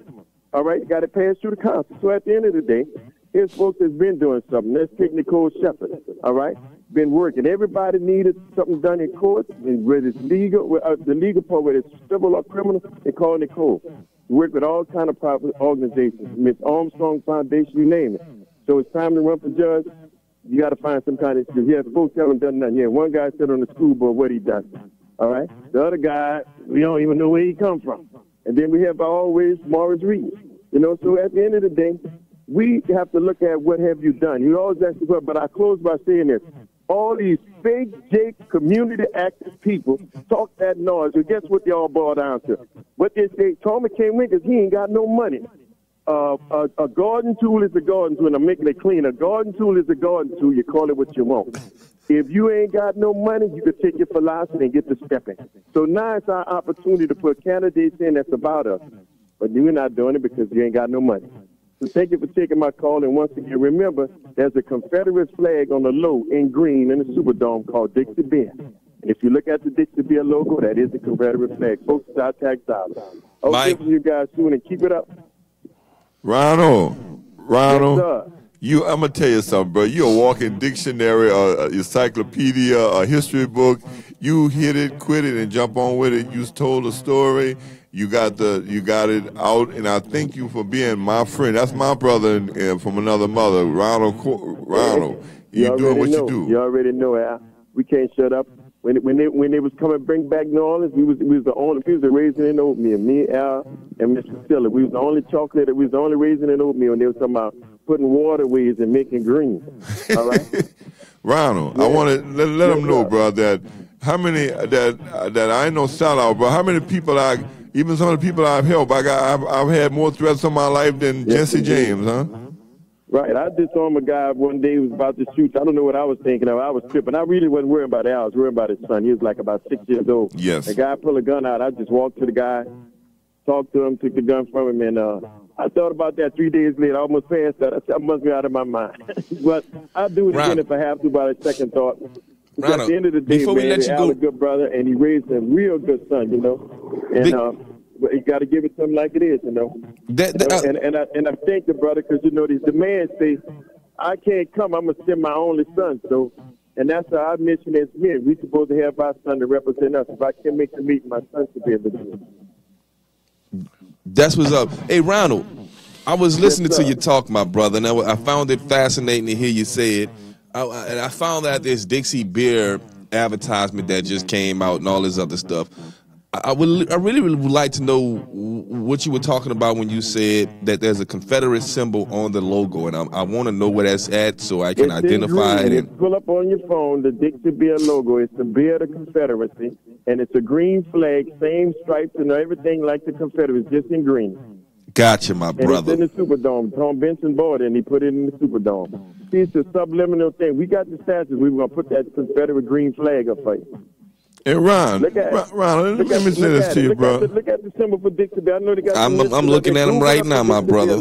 All right, you got to pass through the council. So at the end of the day, here's folks that's been doing something. Let's take Nicole Shepard. All right, been working. Everybody needed something done in court, and whether it's legal, the legal part, whether it's civil or criminal, they call Nicole. We work with all kind of private organizations, Miss Armstrong Foundation, you name it. So it's time to run for judge. You got to find some kind of. Yeah, folks haven't done nothing. Yeah, one guy said on the school board what he done. All right, the other guy, we don't even know where he come from. And then we have always Morris Reed. You know, so at the end of the day, we have to look at what have you done. You always ask the question, but I close by saying this. All these fake Jake community active people talk that noise. Well, guess what they all boil down to? What they say, Tommy can't win because he ain't got no money. A garden tool is a garden tool, and I'm making it clean. A garden tool is a garden tool. You call it what you want. If you ain't got no money, you could take your philosophy and get to stepping. So now it's our opportunity to put candidates in that's about us. But you're not doing it because you ain't got no money. So thank you for taking my call. And once again, remember, there's a Confederate flag on the low in green in the Superdome called Dixie Beer. And if you look at the Dixie Beer logo, that is the Confederate flag. Folks, it's our tax dollars. I'll Mike. see you guys soon and keep it up. Ronald, Yes, I'm gonna tell you something, bro. You're a walking dictionary, encyclopedia, a history book. You hit it, quit it, and jump on with it. You told a story. You got it out, and I thank you for being my friend. That's my brother from another mother, Ronald. You doing what you do. You already know, Al. We can't shut up. When they was coming bring back New Orleans, we was the only people raising in oatmeal. Me, Al, and Miss Priscilla. We was the only chocolate. We was the only raising in oatmeal. And they was talking about putting waterways and making green. All right, Ronald. Yeah. I want to let them know, bro, that how many that I know shout out, bro. How many people even some of the people I've helped, I've had more threats in my life than Jesse James, huh? Right. I just saw a guy one day who was about to shoot. I don't know what I was thinking of. I was tripping. I really wasn't worried about Al. I was worried about his son. He was like about 6 years old. Yes. The guy pulled a gun out. I just walked to the guy, talked to him, took the gun from him, and I thought about that 3 days later. I almost passed that. I said, I must be out of my mind. But I'll do it again if I have to by a second thought. Ronald, at the end of the day, man, Al a good brother, and he raised a real good son, you know. And but you got to give it to him like it is, you know. And I thank the brother because, you know, the man say, I can't come. I'm going to send my only son. So, and that's our mission as men. We're supposed to have our son to represent us. If I can't make the meeting, my son should be able to do it. That's what's up. Hey, Ronald, I was listening to you talk, my brother, and I found it fascinating to hear you say it. And I found out this Dixie Beer advertisement that just came out and all this other stuff. I really would like to know what you were talking about when you said that there's a Confederate symbol on the logo, and I want to know where that's at so I can identify it. And pull up on your phone the Dixie Beer logo. It's the beer of the Confederacy, and it's a green flag, same stripes and everything like the Confederacy, just in green. Gotcha, my brother. And it's in the Superdome. Tom Benson bought it, and he put it in the Superdome. See, it's a subliminal thing. We got the statues. We were going to put that Confederate green flag up for you. Hey, Ron, let me say this to you, bro. Look at the symbol for Dixie Beer. I know they got. I'm looking at them right now, my brother.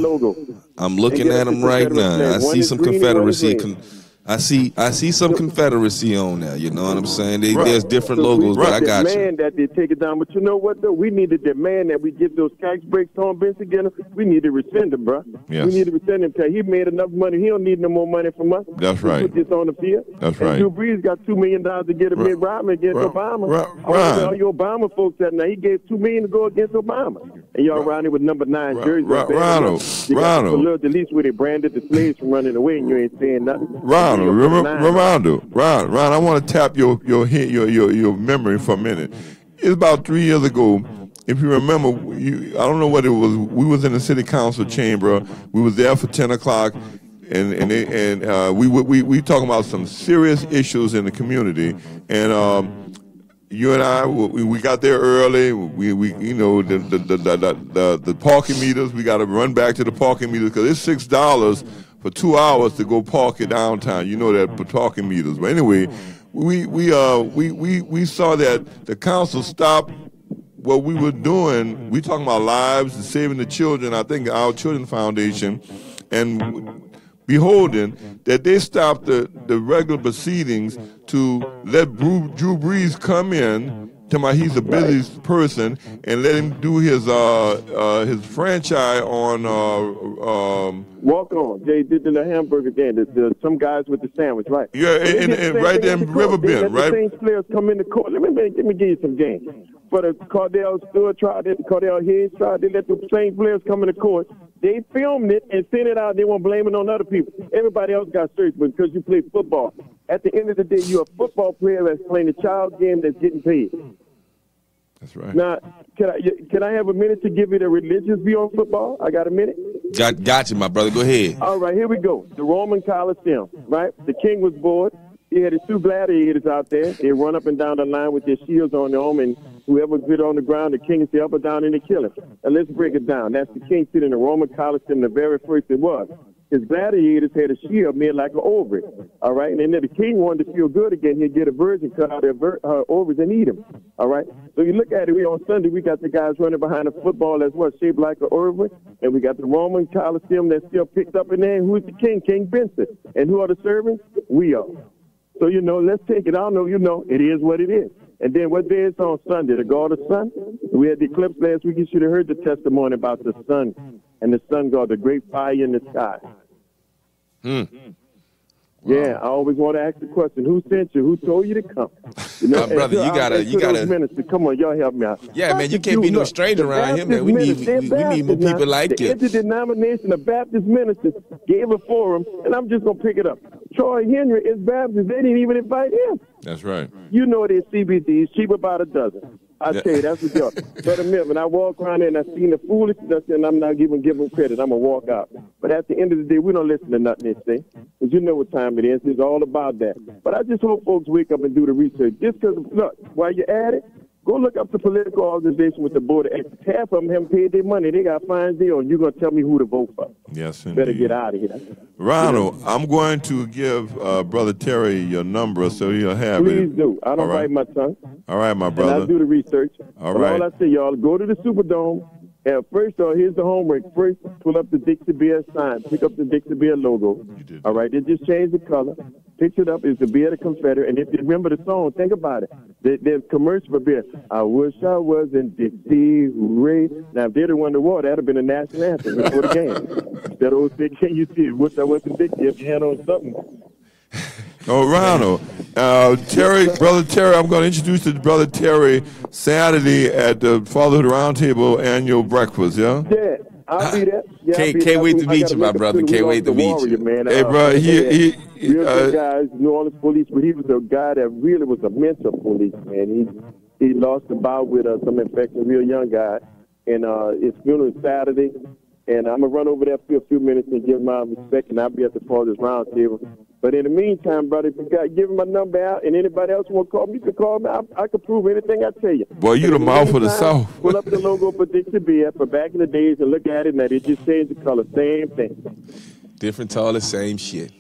I'm looking at them right now. I see some Confederacy. I see some Confederacy on there. You know what I'm saying? There's different logos, but I got you. Demand that they take it down, but you know what though? We need to demand that we give those tax breaks Tom Benson again. We need to rescind them, bro. Yes. We need to rescind him because he made enough money. He don't need no more money from us. That's right. Put this on the field. That's right. Drew Brees got $2 million to get a Mitt Romney against Obama. All your Obama folks that now he gave $2 million to go against Obama, and y'all around here with number 9 jerseys. Ronald, at least where they branded the slaves from running away, and you ain't saying nothing. Ron, I want to tap your memory for a minute. It's about 3 years ago. If you remember, I don't know what it was. We was in the city council chamber. We was there for 10 o'clock, and we talking about some serious issues in the community. And you and I, we got there early. We you know the parking meters. We got to run back to the parking meters because it's $6 for 2 hours to go park it downtown. You know that for parking meters. But anyway, we saw that the council stopped what we were doing, we talking about lives and saving the children. I think our Children's Foundation, and beholding that they stopped the regular proceedings to let Drew Brees come in. He's a busy person, and let him do his franchise on Walk On. They did the hamburger game. Some guys with the sandwich, right? Yeah, and right there in Riverbend, right? The same players come in the court. Let me give you some game. For the Cardell Stewart trial, the Cardell Hayes trial, they let the same players come in the court. They filmed it and sent it out. They won't blame it on other people. Everybody else got searched because you play football. At the end of the day, you're a football player that's playing a child game that's getting paid. That's right. Now, can I have a minute to give you the religious view on football? I got a minute? Got you, my brother. Go ahead. All right, here we go. The Roman Coliseum, right? The king was bored. He had his two gladiators out there. They run up and down the line with their shields on their arm, and whoever gets on the ground, the king is up or down, and they kill him. Now, let's break it down. That's the king sitting in the Roman Coliseum, the very first it was. His gladiators had a shield made like an ovary, all right? And then the king wanted to feel good again. He'd get a virgin, cut out her ovaries, and eat them, all right? So you look at it, on Sunday, we got the guys running behind a football that's shaped like an ovary, and we got the Roman Coliseum that's still picked up in there. And who's the king? King Benson. And who are the servants? We are. So, let's take it. I don't know, it is what it is. And then what day is on Sunday? The God of Sun? We had the eclipse last week. You should have heard the testimony about the sun and the sun god, the great fire in the sky. Yeah, I always want to ask the question: who sent you? Who told you to come? My brother, you gotta. Minister, come on, y'all help me out. Yeah, man, you can't be no stranger around here, man. We need more people like you. The interdenomination of Baptist ministers gave a forum, and I'm just gonna pick it up. Troy Henry is Baptist. They didn't even invite him. That's right. You know there's CBDs, cheap about a dozen. I tell you, that's what y'all. Brother Mims, when I walk around there and I seen the foolishness, and I'm not giving them credit, I'm going to walk out. But at the end of the day, we don't listen to nothing they say, because you know what time it is. It's all about that. But I just hope folks wake up and do the research. Just because, look, while you're at it, go look up the political organization with the board of ethics. Half of them haven't paid their money. They got fines there, and you're going to tell me who to vote for. Yes, indeed. Better get out of here. Ronald, I'm going to give Brother Terry your number so he'll have it. Please do. I don't write my tongue. All right, my brother. And I do the research. All right. All I say, y'all, go to the Superdome. And first, here's the homework. First, pull up the Dixie Beer sign. Pick up the Dixie Beer logo. All right, they just changed the color. Pick it up. It's the beer, the Confederate. And if you remember the song, think about it. There's commercial for beer. I wish I was in Dixie, hooray. Now, if they'd have won the war, that would have been a national anthem before the game. That old thing, can you see it? Wish I was in Dixie if you had on something. Oh, Ronald. Terry, Brother Terry, I'm going to introduce you to Brother Terry Saturday at the Fatherhood Roundtable annual breakfast, yeah? Yeah, I'll be there. Yeah, can't wait to meet you, my brother. Can't wait to meet you. Man. Hey, bro, real good guys, New Orleans police, but he was a guy that really was a mentor police, man. He lost a bout with some infection, a real young guy, and his funeral is Saturday. And I'm going to run over there for a few minutes and give my respect, and I'll be at the Father's Roundtable. But in the meantime, brother, if you got give my number out and anybody else want to call me, you can call me. I can prove anything I tell you. Boy, you the mouth of the South. Pull up the logo for Dixie Beer for back in the days and look at it, and they just changed the color. Same thing. Different taller, same shit.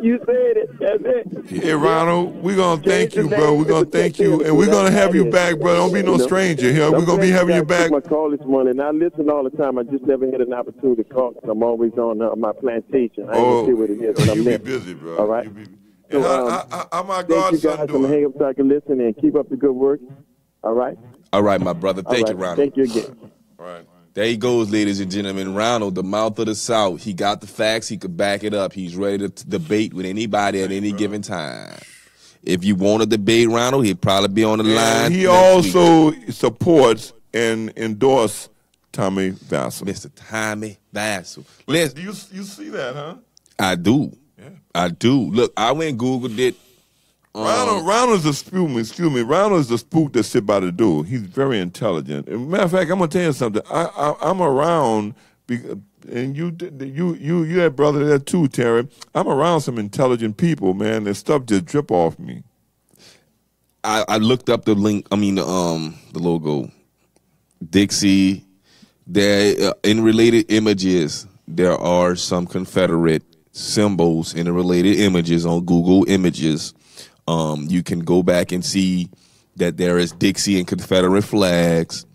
You said it. That's it. Hey, Ronald, we're going to thank you, bro. We're going to thank you. And we're going to have you back, bro. Don't be no stranger here. We're going to be having you back. My call this morning. I listen all the time. I just never had an opportunity to call because I'm always on my plantation. I ain't see what it is. You be busy, bro. All right. So, how my godson doing? I'm hang up so I can listen and keep up the good work. All right. All right, my brother. Thank you, Ronald. Thank you again. All right. There he goes, ladies and gentlemen. Ronald, the mouth of the South. He got the facts. He could back it up. He's ready to debate with anybody at any given time. If you want to debate Ronald, he'd probably be on the line. He also supports and endorses Tommy Vassell. Mr. Tommy Vassell. Do you see that, huh? I do. Yeah. I do. Look, I went and Googled it. Ronald's a spook. Excuse me. Ronald's the spook that sit by the door. He's very intelligent. As a matter of fact, I'm gonna tell you something. I'm around, and you had brother there too, Terry. I'm around some intelligent people, man. That stuff just drip off me. I looked up the link. I mean, the logo, Dixie. There in related images, there are some Confederate symbols in the related images on Google Images. You can go back and see that there is Dixie and Confederate flags.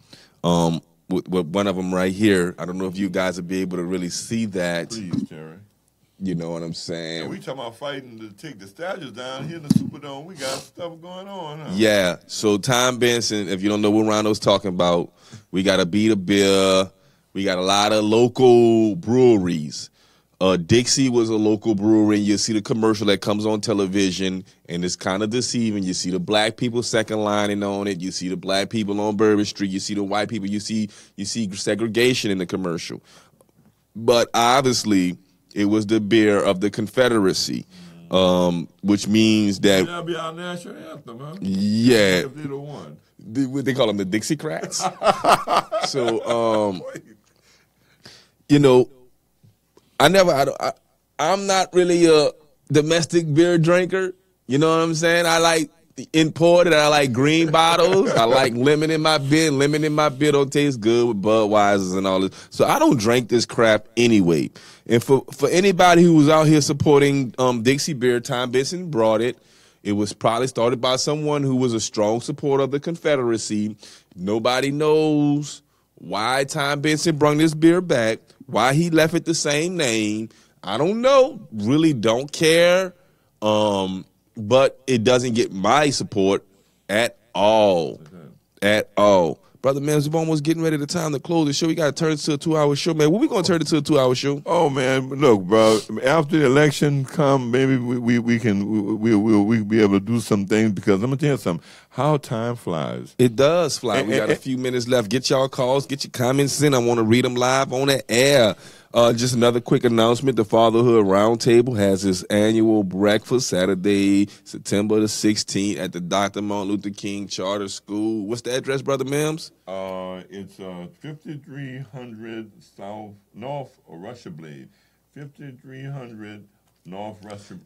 With one of them right here. I don't know if you guys will be able to really see that. Please, Terry. You know what I'm saying? And we talking about fighting to take the statues down here in the Superdome. We got stuff going on, huh? Yeah. So Tom Benson, if you don't know what Rondo's talking about, we got a Beat a Beer. We got a lot of local breweries. Dixie was a local brewery. You see the commercial that comes on television, and it's kind of deceiving. You see the black people second lining on it. You see the black people on Bourbon Street. You see the white people. You see segregation in the commercial. But obviously, it was the beer of the Confederacy, which means that that'll be our national anthem, huh? Yeah, if they're the one. They call them the Dixiecrats. So, you know, I'm not really a domestic beer drinker. You know what I'm saying? I like imported. I like green bottles. I like lemon in my beer. Lemon in my beer don't taste good with Budweisers and all this. So I don't drink this crap anyway. And for anybody who was out here supporting Dixie beer, Tom Benson brought it. It was probably started by someone who was a strong supporter of the Confederacy. Nobody knows why Tom Benson brought this beer back, why he left it the same name. I don't know. Really don't care. But it doesn't get my support at all. At all. Brother Mims, we're almost getting ready to time to close the show. We got to turn it to a 2-hour show, man. When we going to turn it to a 2-hour show? Oh, man, look, bro, after the election come, maybe we'll be able to do some things, because I'm going to tell you something. How time flies. It does fly. We got a few minutes left. Get y'all calls. Get your comments in. I want to read them live on the air. Just another quick announcement. The Fatherhood Roundtable has its annual breakfast Saturday, September the 16th at the Dr. Martin Luther King Charter School. What's the address, Brother Mims? It's 5300 North Russia Blade. 5300 North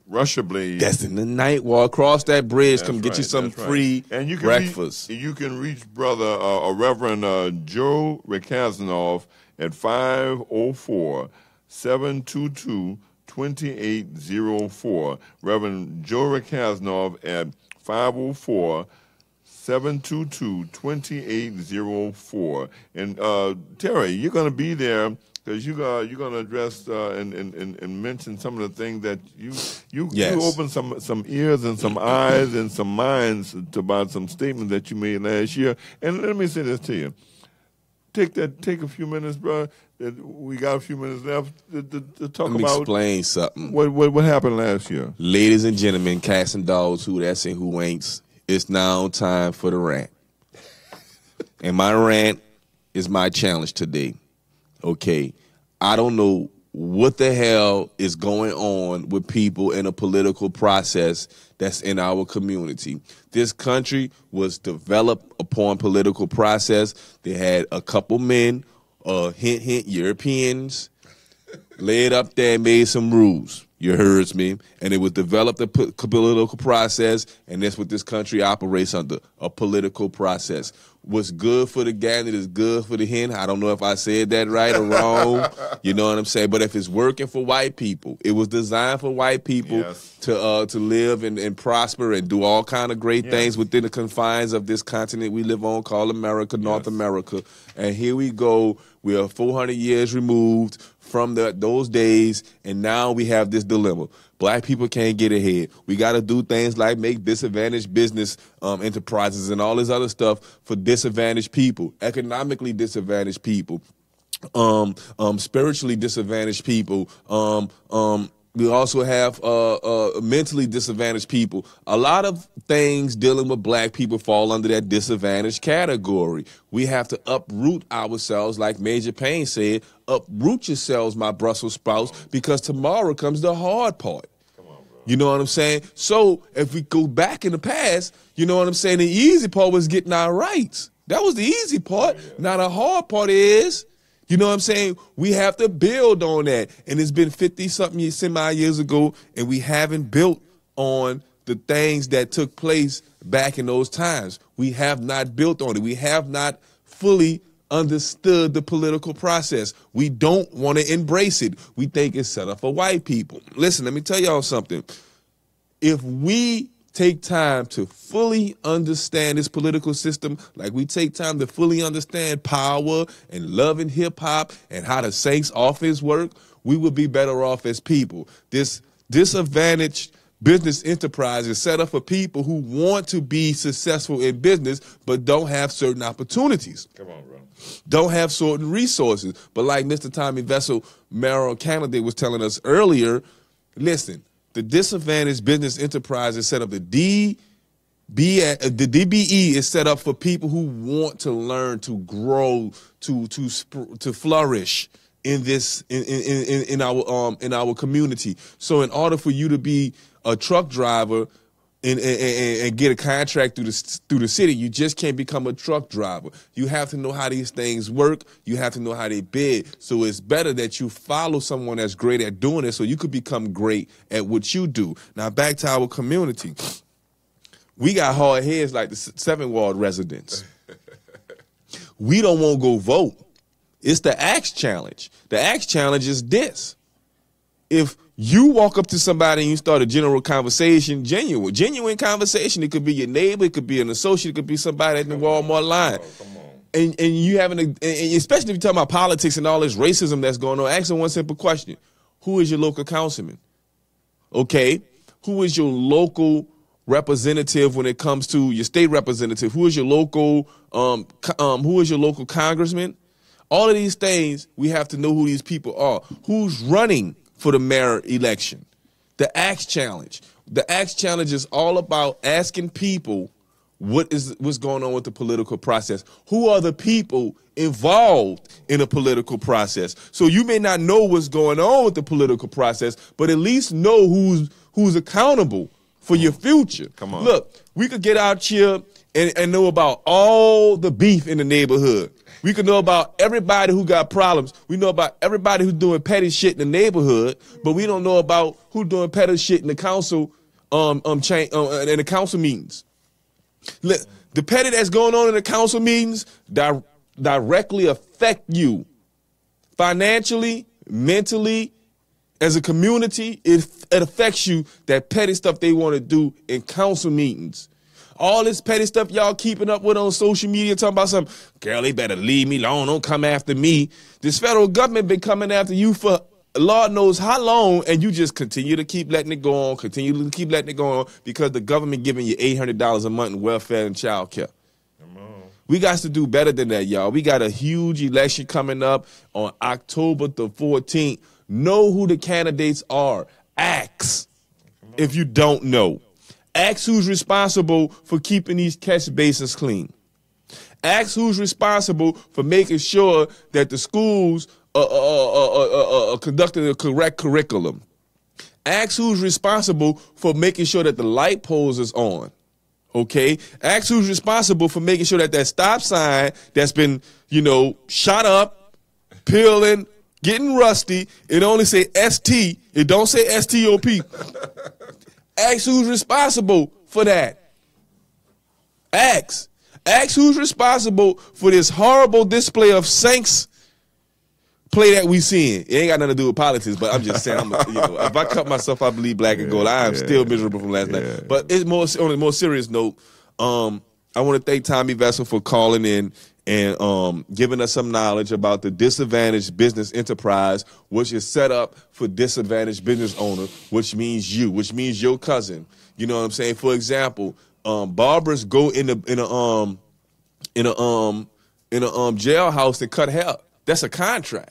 Russia Blade. That's in the night walk. Cross that bridge. That's Come get right, you some that's right. free and you can breakfast. You can reach Brother Reverend Joe Rekazanov at 504-722-2804. Reverend Joe Rekazanov at 504-722-2804. And Terry, you're going to be there, because you're going to address and mention some of the things that you open some ears and some eyes and some minds about some statements that you made last year. And let me say this to you. Take a few minutes, bro. We got a few minutes left to talk about. Let me explain something. What happened last year? Ladies and gentlemen, cats and dogs, who that's and who ain'ts, it's now time for the rant. And my rant is my challenge today. Okay, I don't know what the hell is going on with people in a political process that's in our community. This country was developed upon political process. They had a couple men, hint, Europeans, laid up there and made some rules. You heard me? And it was developed a political process, and that's what this country operates under, a political process. What's good for the gander is good for the hen. I don't know if I said that right or wrong. You know what I'm saying? But if it's working for white people, it was designed for white people to live and prosper and do all kind of great things within the confines of this continent we live on called America, North America. And here we go. We are 400 years removed from those days, and now we have this dilemma. Black people can't get ahead. We got to do things like make disadvantaged business enterprises and all this other stuff for disadvantaged people, economically disadvantaged people, spiritually disadvantaged people. We also have mentally disadvantaged people. A lot of things dealing with black people fall under that disadvantaged category. We have to uproot ourselves, like Major Payne said, uproot yourselves, my Brussels sprouts, because tomorrow comes the hard part. You know what I'm saying? So if we go back in the past, you know what I'm saying, the easy part was getting our rights. That was the easy part. Now the hard part is, you know what I'm saying, we have to build on that. And it's been 50-something semi-years ago, and we haven't built on the things that took place back in those times. We have not built on it. We have not fully understood the political process. We don't want to embrace it. We think it's set up for white people. Listen, let me tell y'all something. If we take time to fully understand this political system, like we take time to fully understand power and love and hip hop and how the Saints office work, we would be better off as people. This disadvantaged business enterprise is set up for people who want to be successful in business but don't have certain opportunities. Come on, bro. Don't have certain resources. But like Mr. Tommy Vessel, Mayoral candidate, was telling us earlier, listen, the disadvantaged business enterprise is set up. The DBE is set up for people who want to learn, to grow, to flourish in our community. So in order for you to be a truck driver and get a contract through the city, you just can't become a truck driver. You have to know how these things work. You have to know how they bid. So it's better that you follow someone that's great at doing it so you could become great at what you do. Now back to our community. We got hard heads like the 7th Ward residents. We don't want to go vote. It's the Axe Challenge. The Axe Challenge is this. If you walk up to somebody and you start a general conversation, genuine conversation, it could be your neighbor, it could be an associate, it could be somebody at the Walmart line. And you having and especially if you're talking about politics and all this racism that's going on, ask them one simple question. Who is your local councilman? Okay. Who is your local representative when it comes to your state representative? Who is your local congressman? All of these things, we have to know who these people are. Who's running for the mayor election? The Axe Challenge. The Axe Challenge is all about asking people what's going on with the political process. Who are the people involved in a political process? So you may not know what's going on with the political process, but at least know who's accountable for your future. Come on. Look, we could get out here and know about all the beef in the neighborhood. We could know about everybody who got problems. We know about everybody who's doing petty shit in the neighborhood, but we don't know about who's doing petty shit in the council in the council meetings. Look, the petty that's going on in the council meetings directly affect you financially, mentally, as a community. It affects you. That petty stuff they want to do in council meetings. All this petty stuff y'all keeping up with on social media, talking about some, girl, they better leave me alone, don't come after me. This federal government been coming after you for Lord knows how long, and you just continue to keep letting it go on, because the government giving you $800 a month in welfare and child care. We got to do better than that, y'all. We got a huge election coming up on October the 14th. Know who the candidates are. Ask if you don't know. Ask who's responsible for keeping these catch basins clean. Ask who's responsible for making sure that the schools are conducting the correct curriculum. Ask who's responsible for making sure that the light poles is on. Okay? Ask who's responsible for making sure that that stop sign that's been, shot up, peeling, getting rusty, it only say ST, it don't say STOP. Ask who's responsible for that. Ask who's responsible for this horrible display of Saints play that we seeing. It ain't got nothing to do with politics, but I'm just saying, if I cut myself, I bleed black and gold. I am still miserable from last night. But it's more on a more serious note. I want to thank Tommy Vessel for calling in and giving us some knowledge about the disadvantaged business enterprise, which is set up for disadvantaged business owner, which means you, which means your cousin. You know what I'm saying? For example, barbers go in a jailhouse and cut hair. That's a contract.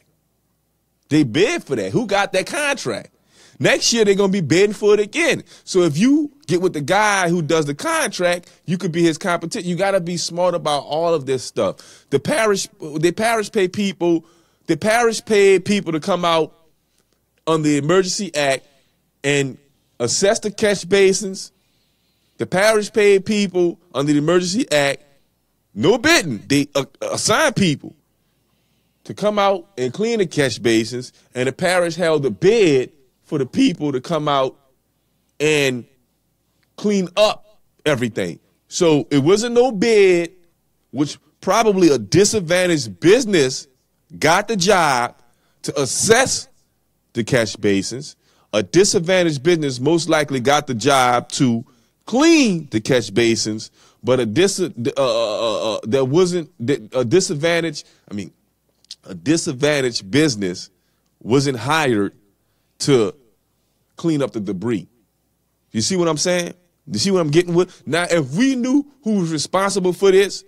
They bid for that. Who got that contract? Next year, they're going to be bidding for it again. So if you get with the guy who does the contract, you could be his competition. You got to be smart about all of this stuff. The parish paid people to come out on the Emergency Act and assess the catch basins. The parish paid people under the Emergency Act, no bidding. They assign people to come out and clean the catch basins, and the parish held a bid for the people to come out and clean up everything. So it wasn't no bid, which probably a disadvantaged business got the job to assess the catch basins. A disadvantaged business most likely got the job to clean the catch basins, but a disadvantaged business wasn't hired to clean up the debris. You see what I'm saying? You see what I'm getting with? Now, if we knew who was responsible for this,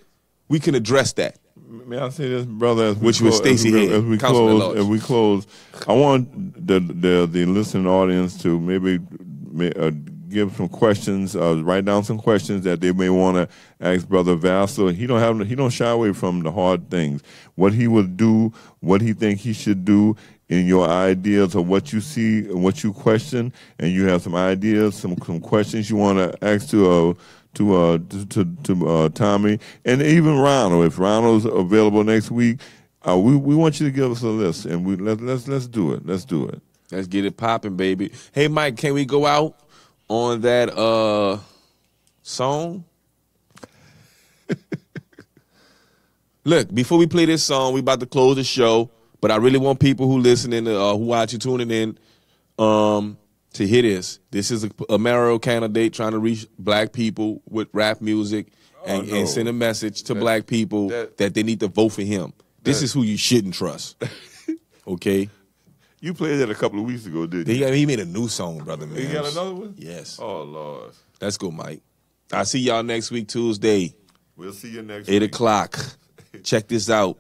we can address that. May I say this, brother? Which was Stacey Head, as we close, I want the listening audience to maybe give some questions, write down some questions that they may want to ask Brother Vassal. He don't shy away from the hard things. What he would do, what he think he should do, in your ideas of what you see and what you question, and you have some ideas, some questions you want to ask to Tommy, and even Ronald. If Ronald's available next week, we want you to give us a list, and let's do it. Let's do it. Let's get it popping, baby. Hey, Mike, can we go out on that song? Look, before we play this song, we about to close the show. But I really want people who listening, who watching, tuning in, to hear this. This is a mayoral candidate trying to reach black people with rap music and send a message to black people that they need to vote for him. This is who you shouldn't trust. Okay? You played that a couple of weeks ago, didn't you? He made a new song, brother, man. He got another one? Yes. Oh, Lord. Let's go, Mike. I'll see y'all next week, Tuesday. We'll see you next 8 week. o'clock. Check this out.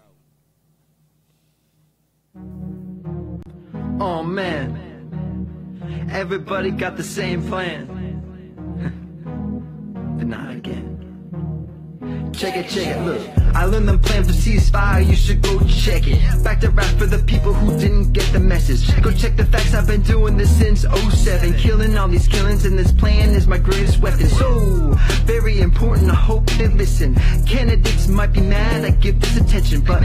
Oh man, everybody got the same plan, but not again. Check it, look. I learned them plans for ceasefire, you should go check it. Back to rap for the people who didn't get the message. Go check the facts, I've been doing this since 07. Killing all these killings, and this plan is my greatest weapon. So, very important, I hope they listen. Candidates might be mad, I give this attention, but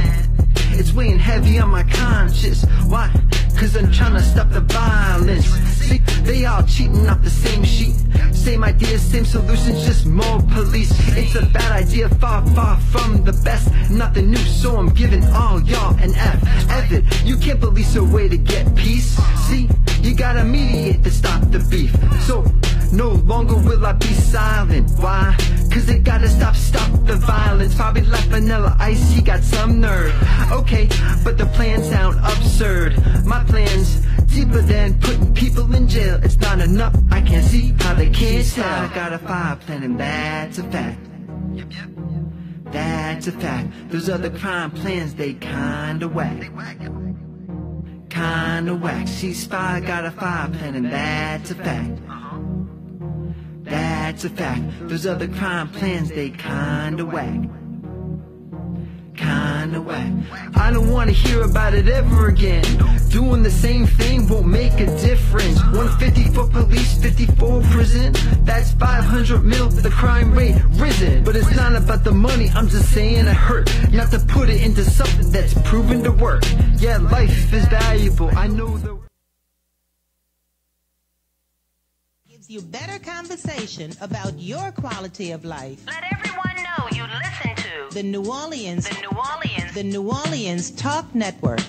it's weighing heavy on my conscience. Why? Cause I'm trying to stop the violence. See, they all cheating off the same sheet. Same ideas, same solutions, just more police. It's a bad idea, far, far from the best. Nothing new, so I'm giving all y'all an F. F it, you can't police a way to get peace. See, you gotta mediate to stop the beef. So, no longer will I be silent. Why? Cause it gotta stop the violence. Probably like Vanilla Ice, he got some nerve. Okay, but the plans sound absurd. My plan's deeper than putting people in jail. It's not enough, I can't see how they can't tell. I got a fire plan and that's a fact. That's a fact. Those other crime plans, they kinda whack. Kinda whack. Ceasefire, got a fire plan and that's a fact. That's a fact. Those other crime plans, they kinda whack. Kinda whack. I don't wanna hear about it ever again. Doing the same thing won't make a difference. 150 for police, 50 for prison. That's 500 mil, the crime rate risen. But it's not about the money, I'm just saying it hurt. Not to put it into something that's proven to work. Yeah, life is valuable, I know the you better conversation about your quality of life. Let everyone know you listen to The New Orleans Talk Network.